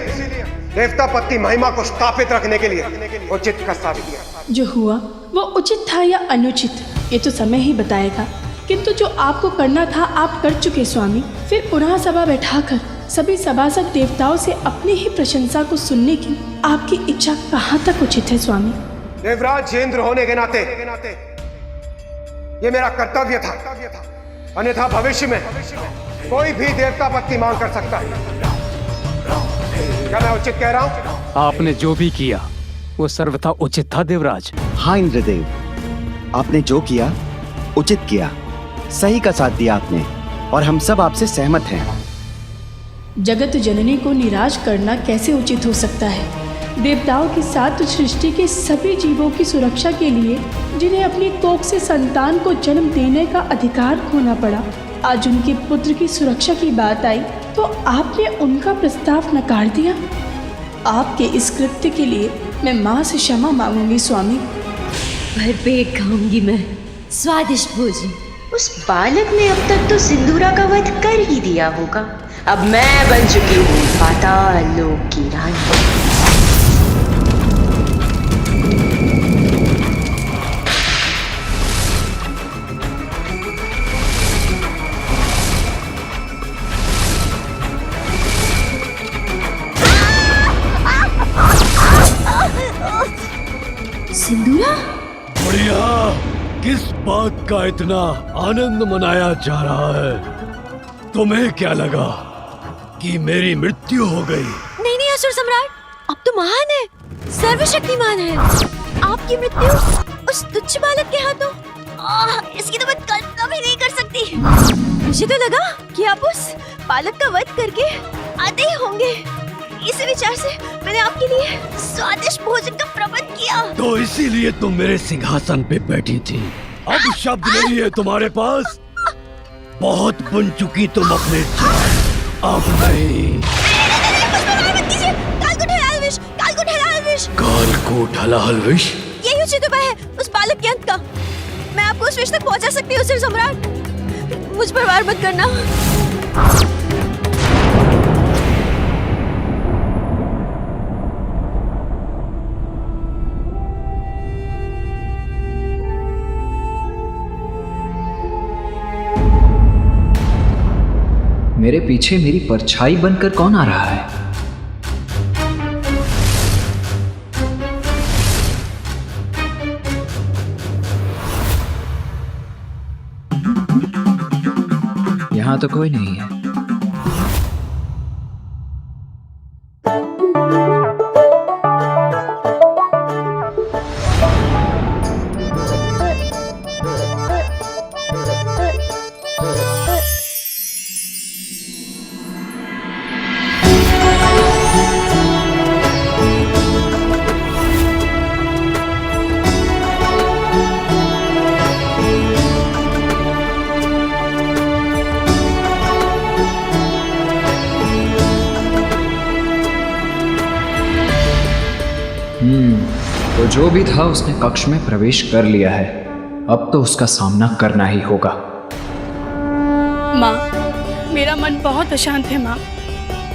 देवता पद की महिमा को स्थापित रखने के लिए उचित का साबित किया। जो हुआ वो उचित था या अनुचित ये तो समय ही बताएगा, किंतु जो आपको करना था आप कर चुके स्वामी। फिर पुनः सभा बैठाकर सभी सभासद देवताओं से अपनी ही प्रशंसा को सुनने की आपकी इच्छा कहाँ तक उचित है स्वामी? देवराज इंद्र होने के नाते ये मेरा कर्तव्य था, अन्यथा भविष्य में कोई भी देवता पद की मांग कर सकता है। क्या मैं उचित कह रहा हूँ? आपने जो भी किया वो सर्वथा उचित था देवराज। हाँ इंद्रदेव, आपने जो किया उचित किया, सही का साथ दिया आपने, और हम सब आपसे सहमत हैं। जगत जननी को निराश करना कैसे उचित हो सकता है? देवताओं के साथ सृष्टि के सभी जीवों की सुरक्षा के लिए जिन्हें अपनी कोख से संतान को जन्म देने का अधिकार खोना पड़ा, आज उनके पुत्र की सुरक्षा की बात आई तो आपने उनका प्रस्ताव नकार दिया। आपके इस कृत्य के लिए मैं माँ से क्षमा मांगूंगी स्वामी। भरपेट खाऊंगी मैं स्वादिष्ट भोजन। उस बालक ने अब तक तो सिंदूरा का वध कर ही दिया होगा। अब मैं बन चुकी हूँ पाताल लोक की रानी। सिंदूरा, बढ़िया। किस बात का इतना आनंद मनाया जा रहा है? तुम्हें क्या लगा कि मेरी मृत्यु हो गई? नहीं नहीं असुर सम्राट, अब तो महान है, सर्वशक्तिमान है। आपकी मृत्यु उस तुच्छ बालक के हाथों, इसकी तो मैं कल्पना भी नहीं कर सकती। मुझे तो लगा कि आप उस बालक का वध करके आते ही होंगे। इसी विचार से मैंने आपके लिए स्वादिष्ट भोजन का प्रबंध किया। तो इसीलिए तुम मेरे सिंहासन पे बैठी थी। अब शब्द नहीं है तुम्हारे पास। बहुत बन चुकी तुम अपने जान, अब नहीं। कालकूट हलाहल विष। यही उचित उपाय है उस बालक के अंत का। मैं आपको उस विष तक पहुंचा सकती हूँ असुर सम्राट। मुझ पर वार मत करना। मेरे पीछे मेरी परछाई बनकर कौन आ रहा है? यहाँ तो कोई नहीं है। तो जो भी था उसने कक्ष में प्रवेश कर लिया है। अब तो उसका सामना करना ही होगा। माँ, मेरा मन बहुत अशांत है माँ।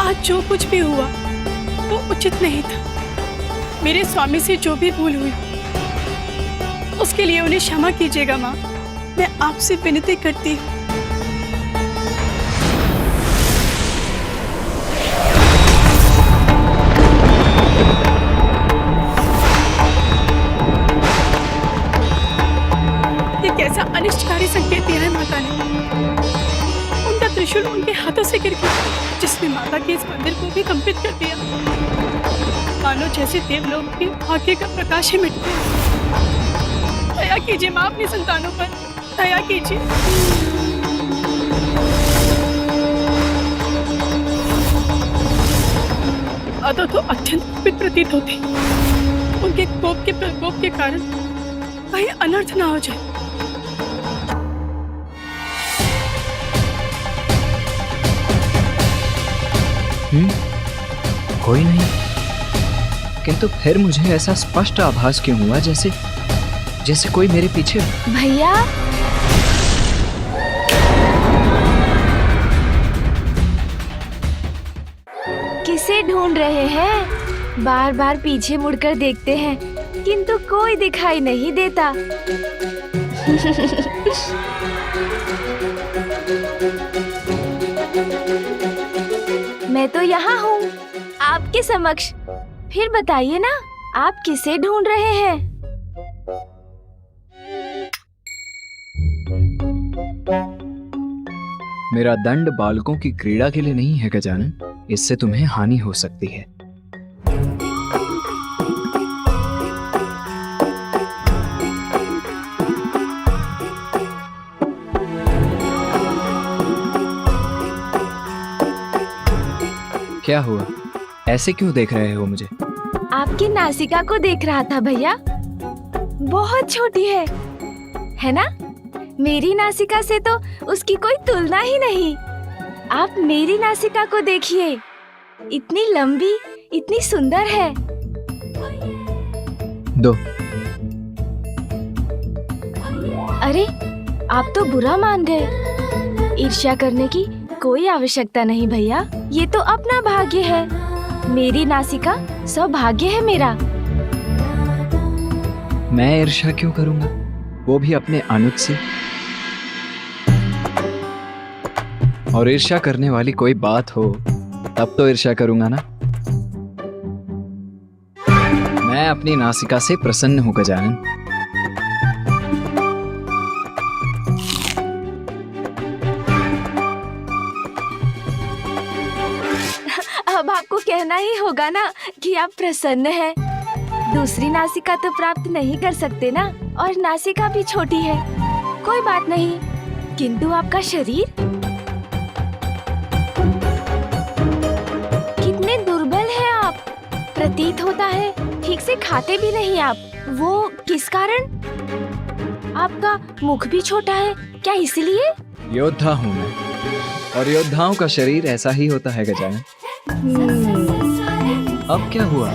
आज जो कुछ भी हुआ वो उचित नहीं था। मेरे स्वामी से जो भी भूल हुई उसके लिए उन्हें क्षमा कीजिएगा माँ। मैं आपसे विनती करती हूँ। कैसा अनिष्टकारी संकेत दिया है माता ने। उनका त्रिशूल उनके हाथों से गिर गया, जिसने माता के इस मंदिर को भी कंपित कर दिया। मानो जैसे देवलोक के भाग्य का प्रकाश ही मिट गया। दया कीजिए माँ अपनी संतानों पर, दया कीजिए। अदा तो अत्यंत कुपित प्रतीत होती। उनके कोप के प्रकोप के कारण कहीं अनर्थ ना हो जाए। कोई नहीं, किंतु फिर मुझे ऐसा स्पष्ट आभास क्यों हुआ जैसे कोई मेरे पीछे। भैया, किसे ढूंढ रहे हैं? बार बार पीछे मुड़कर देखते हैं किंतु कोई दिखाई नहीं देता। मैं तो यहाँ हूँ आपके समक्ष। फिर बताइए ना, आप किसे ढूंढ रहे हैं? मेरा दंड बालकों की क्रीड़ा के लिए नहीं है गजानन, इससे तुम्हें हानि हो सकती है। क्या हुआ? ऐसे क्यों देख रहे हो मुझे? आपकी नासिका को देख रहा था भैया। बहुत छोटी है ना? मेरी नासिका से तो उसकी कोई तुलना ही नहीं। आप मेरी नासिका को देखिए, इतनी लंबी, इतनी सुंदर है। दो। अरे, आप तो बुरा मान गए। ईर्ष्या करने की कोई आवश्यकता नहीं भैया, ये तो अपना भाग्य है। मेरी नासिका सौभाग्य है मेरा। मैं ईर्ष्या क्यों करूंगा, वो भी अपने अनुज से? और ईर्ष्या करने वाली कोई बात हो तब तो ईर्ष्या करूंगा ना। मैं अपनी नासिका से प्रसन्न हूं गजानन। अब आपको कहना ही होगा ना कि आप प्रसन्न हैं। दूसरी नासिका तो प्राप्त नहीं कर सकते ना, और नासिका भी छोटी है। कोई बात नहीं, किंतु आपका शरीर कितने दुर्बल है आप। प्रतीत होता है ठीक से खाते भी नहीं आप। वो किस कारण? आपका मुख भी छोटा है क्या, इसलिए? योद्धा हूं मैं, और योद्धाओं का शरीर ऐसा ही होता है गजानन। अब क्या हुआ?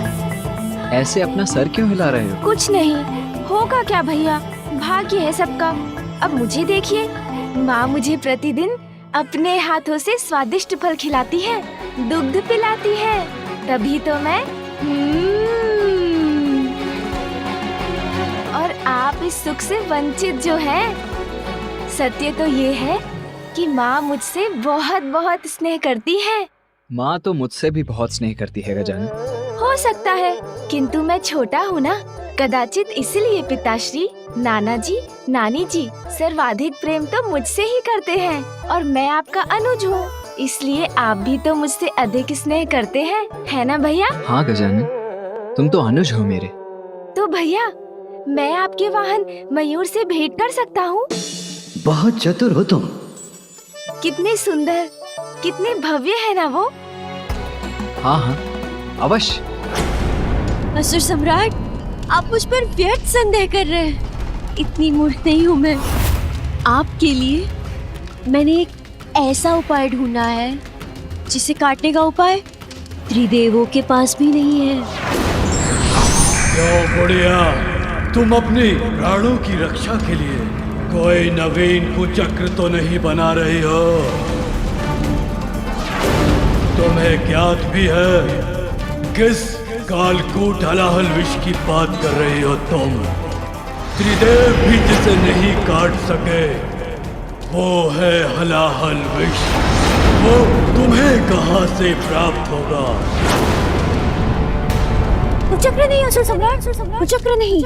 ऐसे अपना सर क्यों हिला रहे हो? कुछ नहीं होगा क्या भैया, भाग्य है सबका। अब मुझे देखिए, माँ मुझे प्रतिदिन अपने हाथों से स्वादिष्ट फल खिलाती है, दुग्ध पिलाती है, तभी तो मैं और आप इस सुख से वंचित जो है। सत्य तो ये है कि माँ मुझसे बहुत बहुत स्नेह करती है। माँ तो मुझसे भी बहुत स्नेह करती है गजानन। हो सकता है, किंतु मैं छोटा हूँ ना, कदाचित इसलिए पिताश्री, नाना जी, नानी जी सर्वाधिक प्रेम तो मुझसे ही करते हैं। और मैं आपका अनुज हूँ, इसलिए आप भी तो मुझसे अधिक स्नेह करते हैं, है ना भैया? हाँ गजानन, तुम तो अनुज हो मेरे। तो भैया, मैं आपके वाहन मयूर से भेंट कर सकता हूँ? बहुत चतुर हो तुम। कितने सुंदर, कितने भव्य है ना वो। हाँ हाँ, अवश्य। असुर सम्राट, आप मुझ पर व्यर्थ संदेह कर रहे हैं। इतनी मूर्ख नहीं हूँ मैं। आपके लिए मैंने एक ऐसा उपाय ढूंढा है जिसे काटने का उपाय त्रिदेवों के पास भी नहीं है। क्यों बुढ़िया, तुम अपनी प्राणों की रक्षा के लिए कोई नवीन कुचक्र तो नहीं बना रही हो? तुम्हें ज्ञात भी है किस कालकूट हलाहल विष की बात कर रही हो तुम? त्रिदेव भी जिसे नहीं काट सके वो है हलाहल विष। वो तुम्हें कहां से प्राप्त होगा? कुचक्र नहीं असुर सम्राट, कुचक्र नहीं।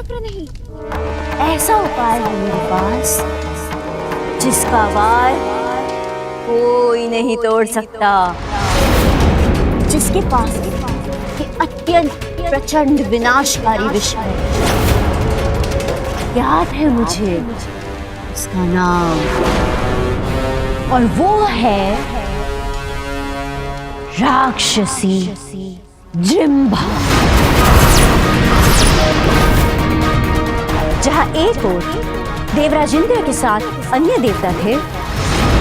ऐसा उपाय है मेरे पास जिसका वार कोई नहीं तोड़ सकता, जिसके पास ये अत्यंत प्रचंड विनाशकारी विष है। याद है मुझे उसका नाम, और वो है राक्षसी जिम्भा। जहाँ एक ओर देवराज इंद्र के साथ अन्य देवता थे,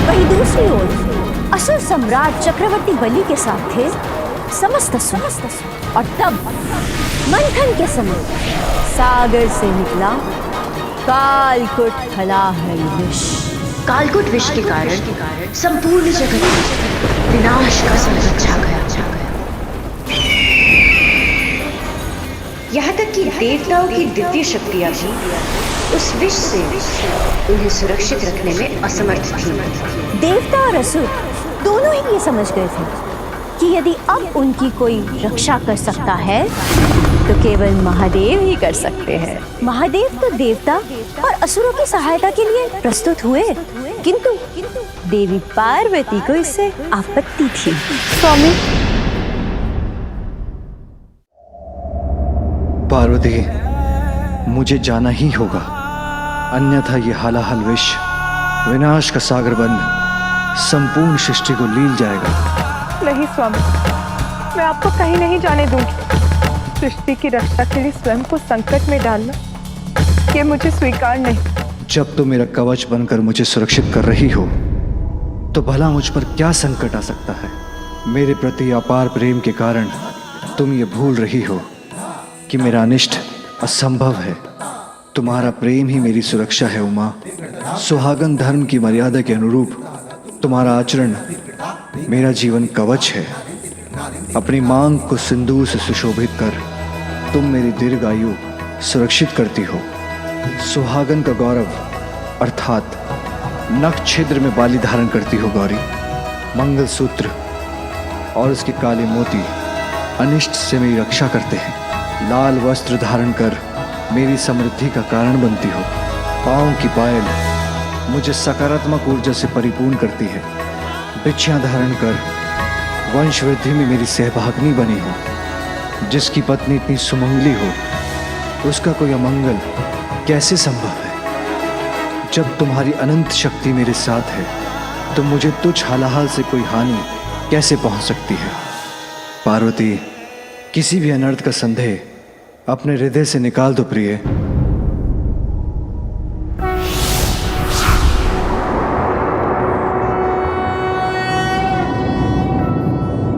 वहीं दूसरी ओर असुर सम्राट चक्रवर्ती बलि के साथ थे समस्त असुर। और तब मंथन के समय सागर से निकला कालकूट हलाहल विष। कालकूट विष के कारण संपूर्ण जगत में विनाश का संकट छा गया। यहाँ तक कि देवताओं की दिव्य शक्तियाँ भी उस विष से उन्हें सुरक्षित रखने में असमर्थ थी। देवता और असुर दोनों ही ये समझ गए थे कि यदि अब उनकी कोई रक्षा कर सकता है तो केवल महादेव ही कर सकते हैं। महादेव तो देवता और असुरों की सहायता के लिए प्रस्तुत हुए, किंतु देवी पार्वती को इससे आपत्ति थी। स्वामी, पार्वती, मुझे जाना ही होगा, अन्यथा ये हालाहल विष विनाश का सागर बन संपूर्ण सृष्टि को लील जाएगा। नहीं स्वामी, मैं आपको कहीं नहीं जाने दूंगी। सृष्टि की रक्षा के लिए स्वयं को संकट में डालना ये मुझे स्वीकार नहीं। जब तुम मेरा कवच बनकर मुझे सुरक्षित कर रही हो तो भला मुझ पर क्या संकट आ सकता है? मेरे प्रति अपार प्रेम के कारण तुम ये भूल रही हो कि मेरा अनिष्ट असंभव है। तुम्हारा प्रेम ही मेरी सुरक्षा है उमा। सुहागन धर्म की मर्यादा के अनुरूप तुम्हारा आचरण मेरा जीवन कवच है। अपनी मांग को सिंदूर से सुशोभित कर तुम मेरी दीर्घायु सुरक्षित करती हो। सुहागन का गौरव अर्थात नख छिद्र में बाली धारण करती हो गौरी। मंगलसूत्र और उसके काले मोती अनिष्ट से मेरी रक्षा करते हैं। लाल वस्त्र धारण कर मेरी समृद्धि का कारण बनती हो। पाँव की पायल मुझे सकारात्मक ऊर्जा से परिपूर्ण करती है। बिछियाँ धारण कर वंश वृद्धि में मेरी सहभागिनी बनी हो। जिसकी पत्नी इतनी सुमंगली हो उसका कोई अमंगल कैसे संभव है? जब तुम्हारी अनंत शक्ति मेरे साथ है तो मुझे तुच्छ हालाहाल से कोई हानि कैसे पहुंच सकती है? पार्वती, किसी भी अनर्थ का संदेह अपने हृदय से निकाल दो प्रिय।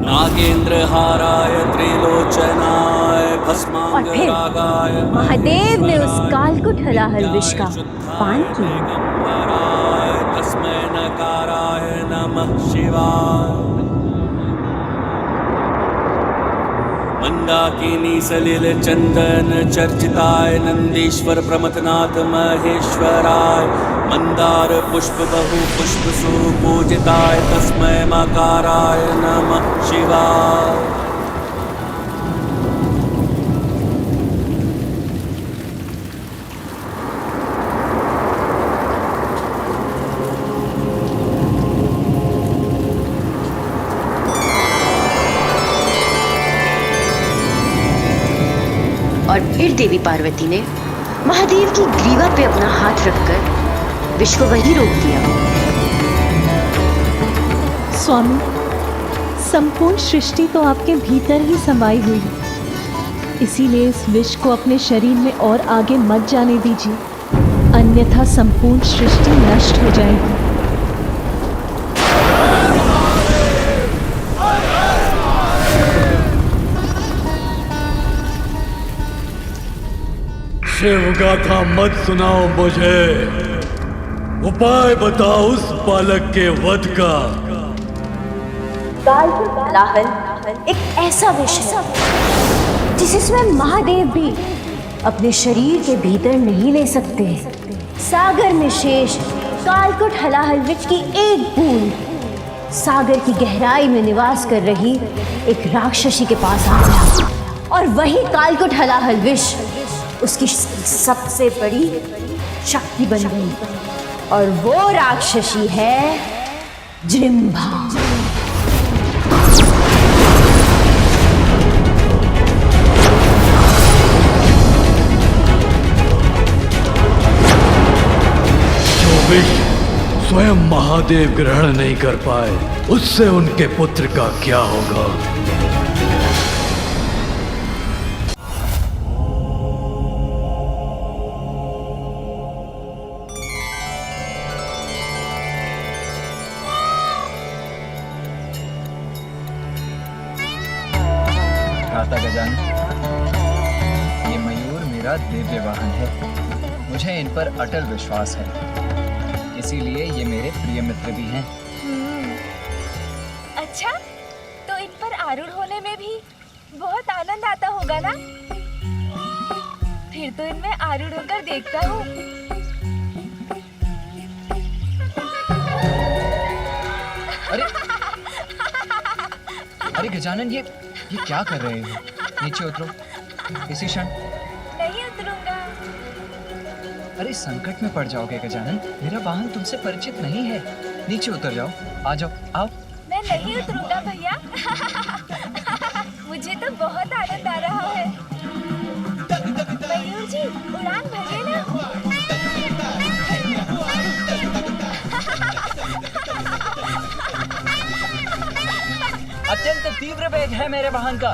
नागेंद्र हाराय त्रिलोचनाय भस्मांगरागाय महादेव ने उस कालकुट हलाहल विष का पान किया। तस्मै नकाराय नमः शिवाय। मंदाकिनी सलिल चंदन चर्चिताय नंदीश्वर प्रमथनाथ महेश्वराय। मंदार पुष्प बहु पुष्प सुपूजिताय तस्मै मकाराय नमः शिवाय। और फिर देवी पार्वती ने महादेव की ग्रीवा पे अपना हाथ रखकर विष को वहीं रोक दिया। स्वामी, संपूर्ण सृष्टि तो आपके भीतर ही समाई हुई है, इसीलिए इस विष को अपने शरीर में और आगे मत जाने दीजिए, अन्यथा संपूर्ण सृष्टि नष्ट हो जाएगी। शिव गाथा मत सुनाओ मुझे, उपाय बताओ उस बालक के वध का। कालकुट हलाहल एक ऐसा विष है जिसे स्वयं महादेव भी अपने शरीर के भीतर नहीं ले सकते। सागर में शेष कालकुट हलाहल विष की एक बूंद सागर की गहराई में निवास कर रही एक राक्षसी के पास आ गया और वही कालकुट हलाहल विष उसकी सबसे बड़ी शक्ति बन गई और वो राक्षसी है जृंभा। जो विष स्वयं महादेव ग्रहण नहीं कर पाए उससे उनके पुत्र का क्या होगा? भ्राता गजानन, ये मयूर मेरा दिव्य वाहन है। मुझे इन पर अटल विश्वास है, इसीलिए ये मेरे प्रिय मित्र भी हैं। अच्छा, तो इन पर आरूढ़ होने में भी बहुत आनंद आता होगा ना? फिर तो इनमें आरूढ़ होकर देखता हूँ। अरे अरे गजानन, ये क्या कर रहे हो? नीचे उतरो इसी क्षण। नहीं उतरूंगा। अरे संकट में पड़ जाओगे गजानन, मेरा वाहन तुमसे परिचित नहीं है। नीचे उतर जाओ, आ जाओ, आओ। मैं नहीं उतरूंगा भैया। मुझे तो बहुत आनंद आ रहा है। मयूर जी, उड़ान भरिए ना। अत्यंत तीव्र वेग है मेरे वाहन का,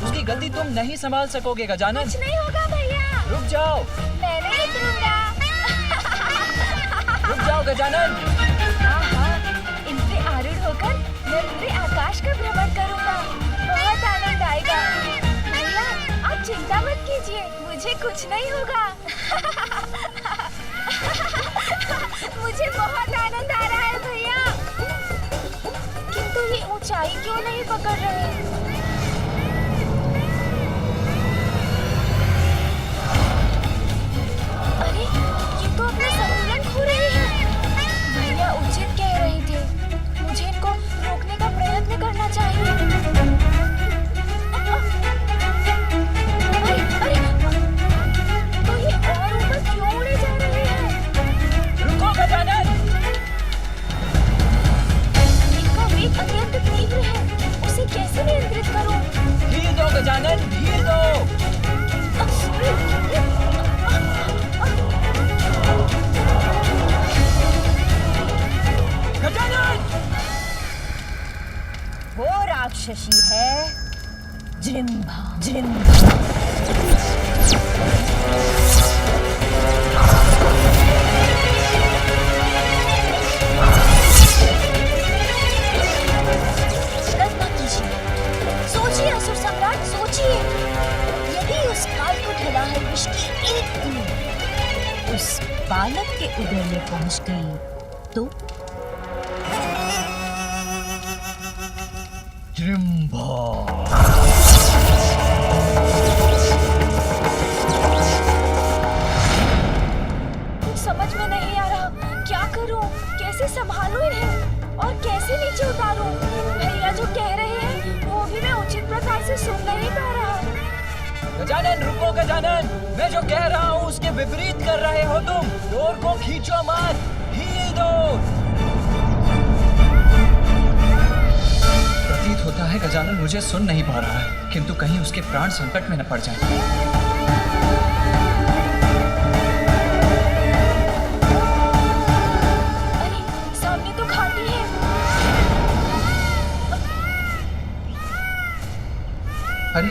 उसकी गति तुम नहीं संभाल सकोगे गजानन। कुछ नहीं होगा भैया। रुक जाओ। मैं नहीं उतरूंगा। रुक जाओ गजानन। हाँ, इनसे आरूढ़ होकर मैं पूरे आकाश का भ्रमण करूंगा। बहुत आनंद आएगा। भैया, आप चिंता मत कीजिए, मुझे कुछ नहीं होगा। मुझे बहुत आनंद आ रहा है भैया। किंतु ये ऊंचाई क्यों नहीं पकड़ रही? अरे, ये तो अपना संतुलन खो रही है। भैया उचित कह रही थी, मुझे इनको रोकने का प्रयत्न करना चाहिए। अरे, तो ये और ऊपर क्यों उड़े जा रहे हैं? रुको गजानन। इनका वेग अत्यंत तीव्र है, उसे कैसे नियंत्रित करूं? धीर दो गजानन, धीर दो। गजानन! वो राक्षसी है जिम्भा। कल्पना कीजिए, सोचिए असुर सम्राट, सोचिए। यदि उस काल को ढला है विष की एक बूंद उस बालक के उदर में पहुंच गई तो समझ में नहीं आ रहा, क्या करूं, कैसे संभालूं इन्हें और कैसे नीचे उतारूं? भैया जो कह रहे हैं वो भी मैं उचित प्रकार से सुन नहीं पा रहा। गजानन रुको गजानन, मैं जो कह रहा हूँ उसके विपरीत कर रहे हो तुम। डोर को खींचो मत, ढील दो। प्रतीत होता है गजानन मुझे सुन नहीं पा रहा है, किंतु कहीं उसके प्राण संकट में न पड़ जाए। अरे, सामने तो घाटी है। अरे,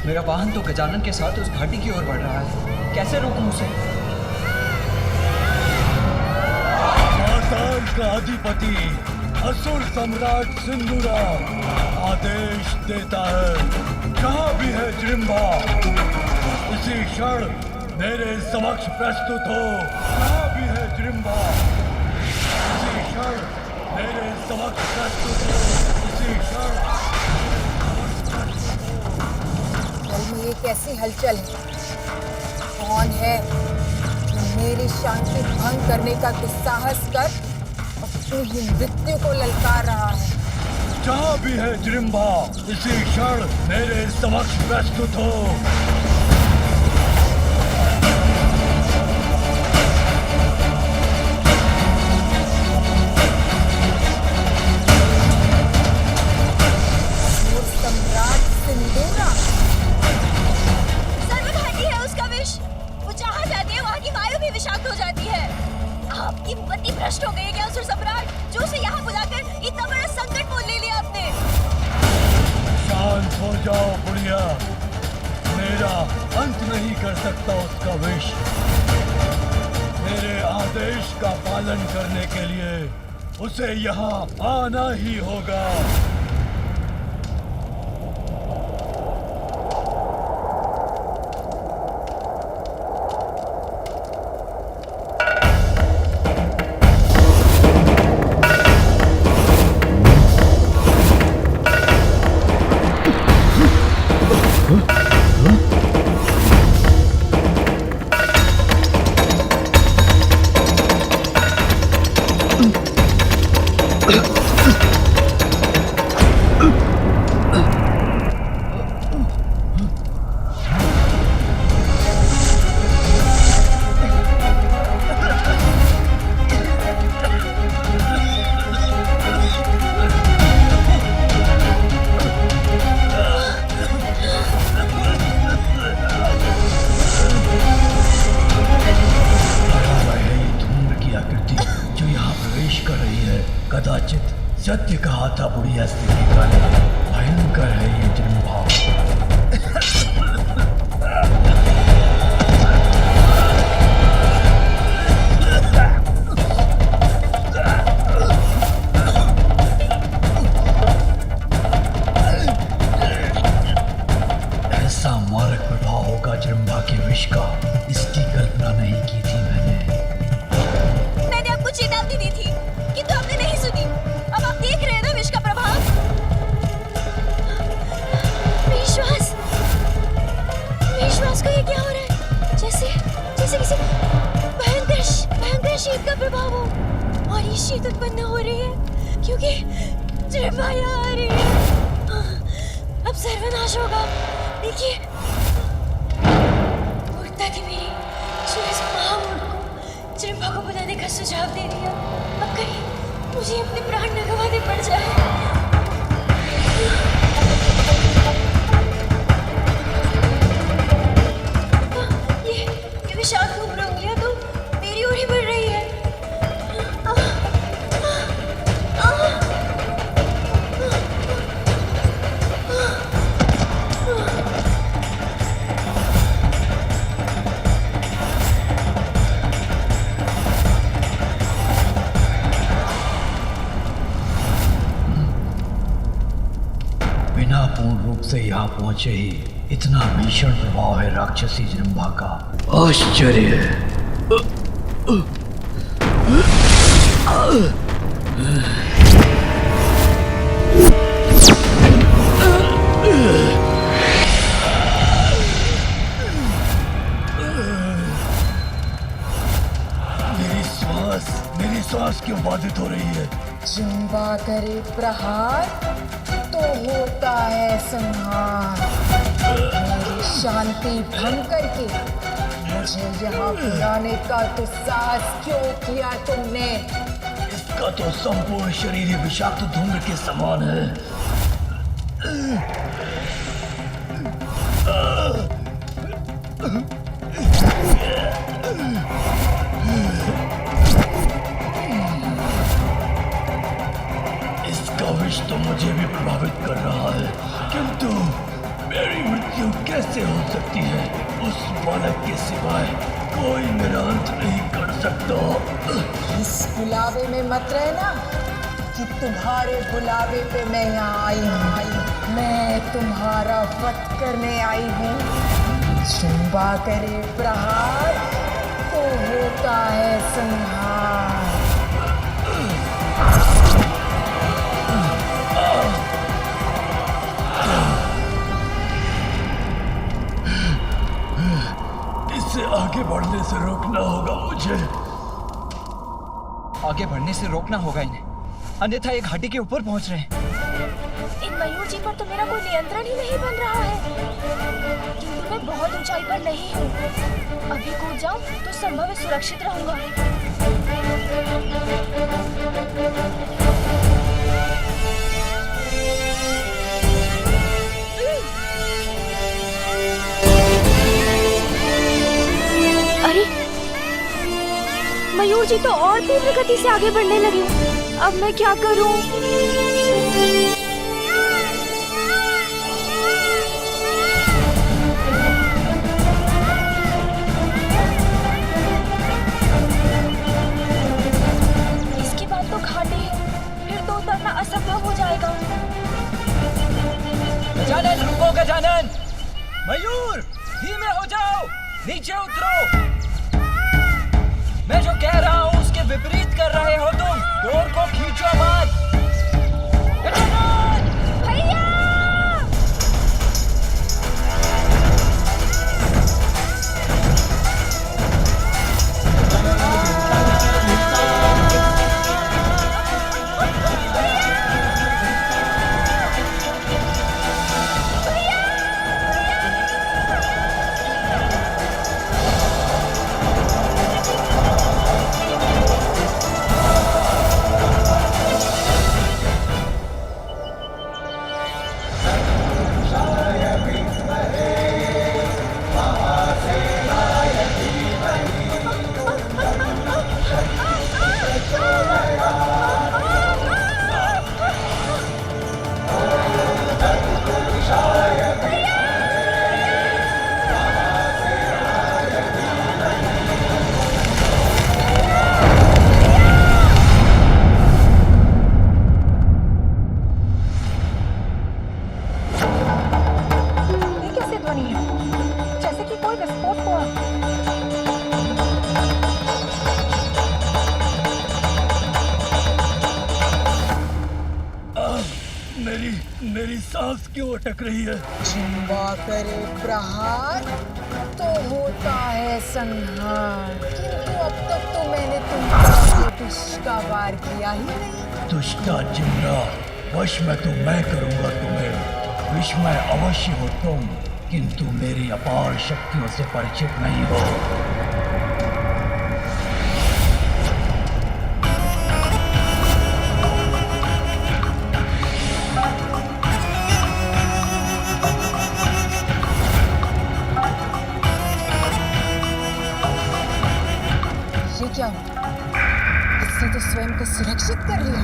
मेरा वाहन तो गजानन के साथ उस घाटी की ओर बढ़ रहा है, कैसे रोकूं उसे? पाताल का अधिपति असुर सम्राट सिंदूरा आदेश देता है, जहाँ भी है जिम्भा इसी क्षण मेरे समक्ष प्रस्तुत हो। जहाँ भी है जिम्भा इसी क्षण मेरे समक्ष प्रस्तुत हो। इसी क्षण। ये कैसी हलचल है? कौन है जो मेरी शांति भंग करने का दुस्साहस कर अपनी ही मृत्यु को ललकार रहा है? जहाँ भी है जिम्भा इसी क्षण मेरे समक्ष प्रस्तुत हो। सम्राट सिंदूरा विषाक्त हो जाती है। आपकी मति भ्रष्ट हो गई है क्या असुर सम्राट, जो उसे यहाँ बुलाकर इतना बड़ा संकट मोल ले लिया आपने? शांत हो जाओ बुढ़िया, मेरा अंत नहीं कर सकता उसका विष। मेरे आदेश का पालन करने के लिए उसे यहाँ आना ही होगा। सत्य कहा था बुढ़िया स्त्री का, भयंकर है ये जन्म भाव। ऐसा मारक प्रभाव होगा जन्मभा के विष का, इसकी कल्पना नहीं की थी मैंने आपको चेतावनी दी थी किंतु आपने नहीं सुनी। अब आप देख रहे हैं ना विष का प्रभाव। विश्वास को ये क्या हो रहा है? जैसे जैसे किसी भयंकर शीत का प्रभाव हो, और ये शीत उत्पन्न हो रही है क्योंकि जन्मभा यहाँ आ रही है। अब सर्वनाश होगा। देखिए मूर्खता की मेरी सूरज महामूर्ख को जन्मभा को बुलाने का सुझाव दे दिया। अब कहीं मुझे अपने प्राण न गंवाने पड़ जाए। ये विशाल घूम उंगलियां तो मेरी ओर ही बढ़ रही है। बिना पूर्ण रूप से यहाँ पहुंचे ही इतना भीषण प्रभाव है राक्षसी जन्मभा का। आश्चर्य है। मेरी श्वास क्यों बाधित हो रही है? जन्मभा करे प्रहार तो होता है संहार। मेरी शांति भंग करके मुझे यहाँ बुलाने का दुस्साहस क्यों किया तुमने? इसका तो संपूर्ण शरीर ही विषाक्त धूम्र के समान है। इसका विष तो मुझे भी प्रभावित कर रहा है, किंतु मेरी मृत्यु कैसे हो सकती है? उस बालक के सिवाय कोई मेरा अंत नहीं कर सकता। इस बुलावे में मत रहना कि तुम्हारे बुलावे पे मैं यहाँ आई हूँ। मैं तुम्हारा वध करने आई हूँ। जन्मभा करे प्रहार तो होता है संहार। इससे आगे बढ़ने से रोकना होगा मुझे। आगे बढ़ने से रोकना होगा इन्हें, अन्यथा ये घाटी के ऊपर पहुंच रहे हैं। इन मयूर जी पर तो मेरा कोई नियंत्रण ही नहीं बन रहा है, किंतु मैं बहुत ऊंचाई पर नहीं हूँ। अभी कूद जाऊं तो संभव है सुरक्षित रहूंगा। अरे मयूर जी तो और तीव्र गति से आगे बढ़ने लगे। अब मैं क्या करूं? इसके बाद तो घाटी है, फिर तो उतरना असंभव हो जाएगा। गजानन रुको, गजानन! मयूर धीमे हो जाओ, नीचे उतरो। मैं जो कह रहा हूँ उसके विपरीत कर रहे हो तुम। डोर को खींचो मत। गजानन! भैया! मेरी सांस क्यों अटक रही है? जिम्बा करे प्रहार तो होता है संहार, किंतु अब तक तो मैंने तुम पर विष का वार किया ही नहीं। दुष्टा जिम्रा, वश में तो मैं करूंगा तुम्हें, विष में अवश्य हो तुम, किंतु मेरी अपार शक्तियों से परिचित नहीं हो। ये क्या हुआ? इसने तो स्वयं को सुरक्षित कर लिया।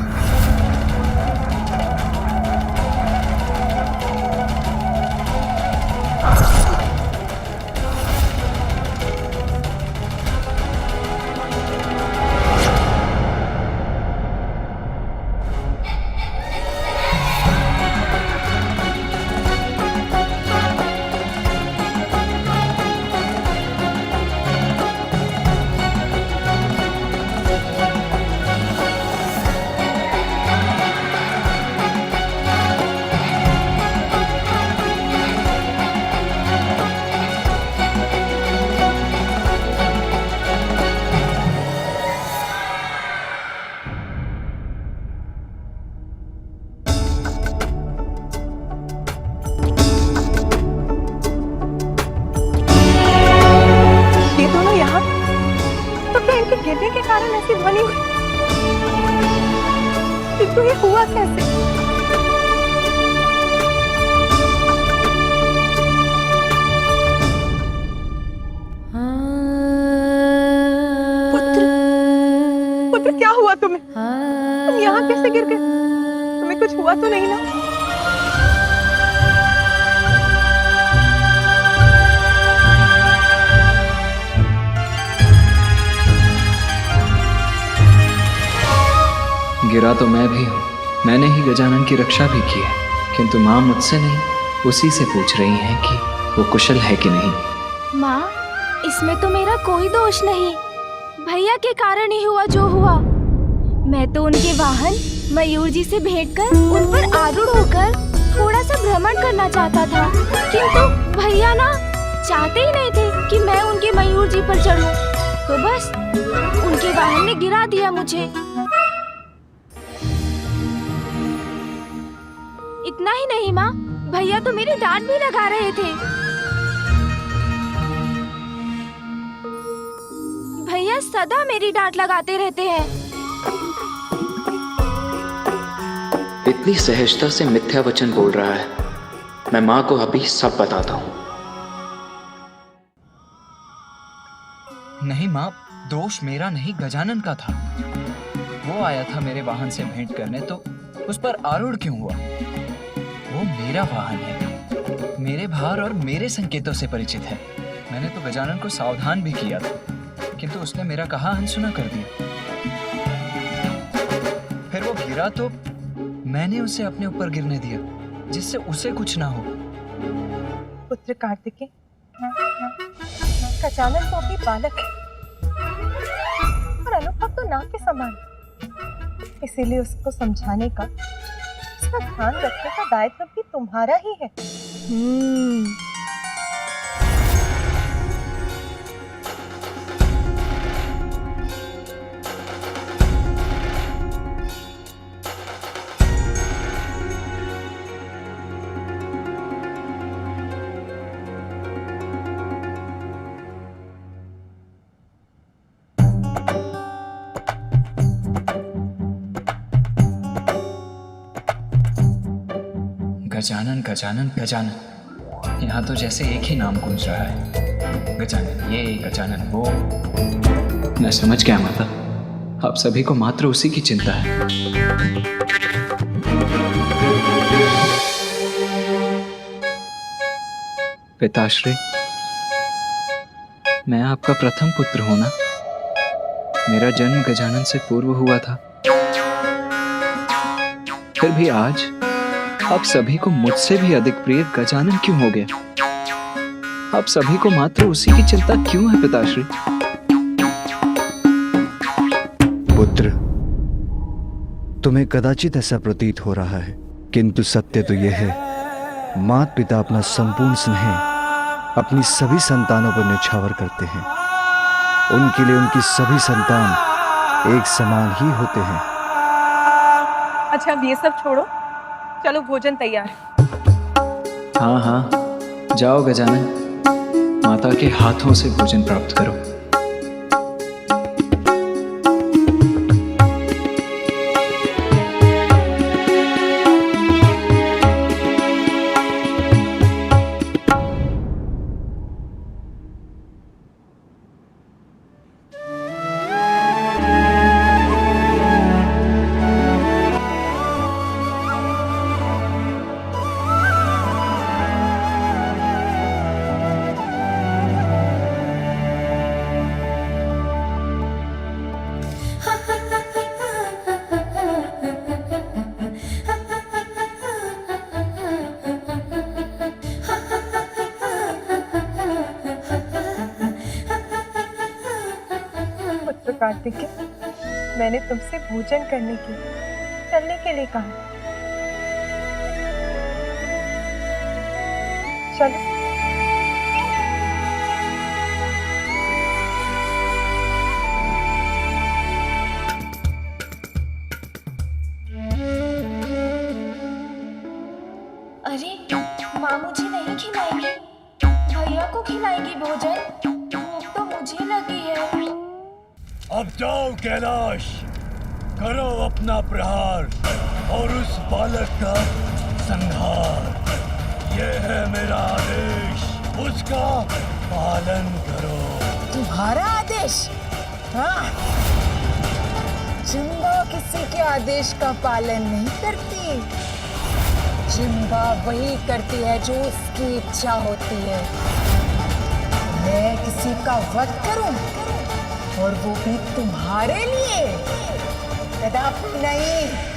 गिरने के कारण ऐसी ध्वनि हुई, किंतु ये हुआ कैसे? पुत्र क्या हुआ तुम्हें? तुम यहाँ कैसे गिर गए? तुम्हें कुछ हुआ तो नहीं ना? गिरा तो मैं भी हूँ, मैंने ही गजानन की रक्षा भी की है, किंतु माँ मुझसे नहीं उसी से पूछ रही हैं कि वो कुशल है कि नहीं। माँ, इसमें तो मेरा कोई दोष नहीं, भैया के कारण ही हुआ जो हुआ। मैं तो उनके वाहन मयूर जी से भेंट कर उन पर आरूढ़ होकर थोड़ा सा भ्रमण करना चाहता था, किंतु भैया ना चाहते ही नहीं थे कि मैं उनके मयूर जी पर चढ़ूं, तो बस उनके वाहन ने गिरा दिया मुझे। इतना ही नहीं माँ, भैया तो मेरी डांट भी लगा रहे थे। भैया सदा मेरी डांट लगाते रहते हैं। इतनी सहजता से मिथ्या वचन बोल रहा है, मैं माँ को अभी सब बताता हूँ। नहीं माँ, दोष मेरा नहीं गजानन का था। वो आया था मेरे वाहन से भेंट करने, तो उस पर आरूढ़ क्यों हुआ? वो मेरा वाहन है, मेरे भार और मेरे संकेतों से परिचित है। मैंने तो गजानन को सावधान भी किया था, किंतु उसने मेरा कहा अनसुना कर दिया। फिर वो गिरा तो मैंने उसे अपने ऊपर गिरने दिया, जिससे उसे कुछ ना हो। पुत्र कार्तिकेय, गजानन तो अभी बालक है और अनुभव तो नाव के समान, इसीलिए उसको समझाने का, उसका ध्यान रखने का दायित्व भी तुम्हारा ही है। गजानन गजानन गजानन, यहाँ तो जैसे एक ही नाम गूंज रहा है, गजानन ये, गजानन वो। मैं समझ गया माता, आप सभी को मात्र उसी की चिंता है। पिताश्री, मैं आपका प्रथम पुत्र हूं ना? मेरा जन्म गजानन से पूर्व हुआ था, फिर भी आज आप सभी को मुझसे भी अधिक प्रिय गजानन क्यों हो गया? आप सभी को मात्र उसी की चिंता क्यों है पिताश्री? पुत्र, तुम्हें कदाचित ऐसा प्रतीत हो रहा है किंतु सत्य तो यह है, माता पिता अपना संपूर्ण स्नेह अपनी सभी संतानों पर न्यौछावर करते हैं। उनके लिए उनकी सभी संतान एक समान ही होते हैं। अच्छा अब ये सब छोड़ो, चलो भोजन तैयार है। हाँ हाँ, जाओ गजानन, माता के हाथों से भोजन प्राप्त करो। कार्तिकेय, मैंने तुमसे भोजन करने के चलने के लिए कहा। चलो। अरे माँ मुझे नहीं खिलाएगी, भैया को खिलाएगी भोजन। भूख तो मुझे लगी है। अब जाओ कैलाश, करो अपना प्रहार और उस बालक का संहार। यह है मेरा आदेश, उसका पालन करो। तुम्हारा आदेश? हाँ, जिम्बा किसी के आदेश का पालन नहीं करती। जिम्बा वही करती है जो उसकी इच्छा होती है। मैं किसी का वध करूं और वो भी तुम्हारे लिए? कदापि नहीं।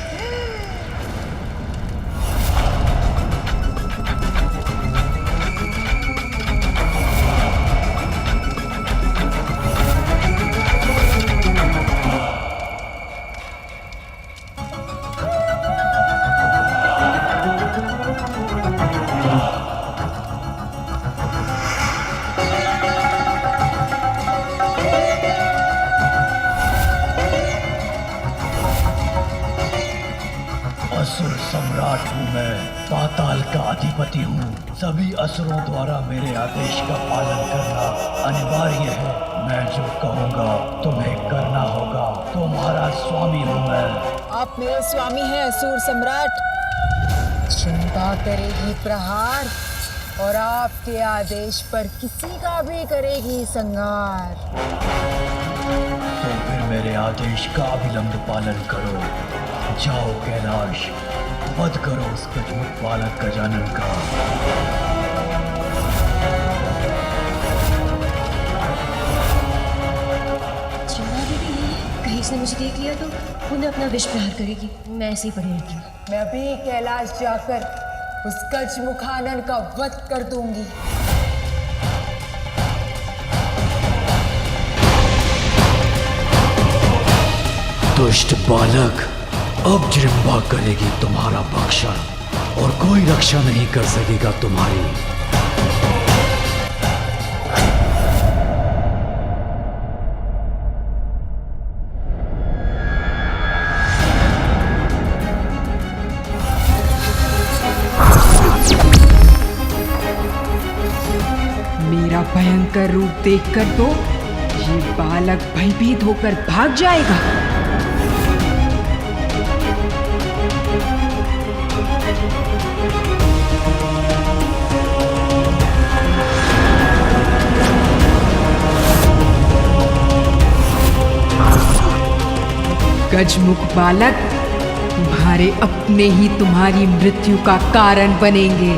असुर सम्राट हूँ मैं, पाताल का अधिपति हूँ। सभी असुरों द्वारा मेरे आदेश का पालन करना अनिवार्य है। मैं जो कहूँगा तुम्हें करना होगा। तुम्हारा स्वामी हूँ मैं। आप मेरे स्वामी हैं असुर सम्राट। चिंता करेगी प्रहार और आपके आदेश पर किसी का भी करेगी संहार। तो फिर मेरे आदेश का अविलंब पालन करो। जाओ कैलाश, वध करो उस गजमुख बालक गजानन का। चिंता दीदी नहीं है, कहीं इसने मुझे देख लिया तो उन्हें अपना विष प्रहार करेगी। मैं ऐसे ही पड़ी रहती हूँ। मैं अभी कैलाश जाकर उस गजमुखानन का वध कर दूंगी। दुष्ट बालक, अब जिम्बा करेगी तुम्हारा भक्षण और कोई रक्षा नहीं कर सकेगा तुम्हारी। मेरा भयंकर रूप देखकर तो ये बालक भयभीत होकर भाग जाएगा। गजमुख बालक, तुम्हारे अपने ही तुम्हारी मृत्यु का कारण बनेंगे।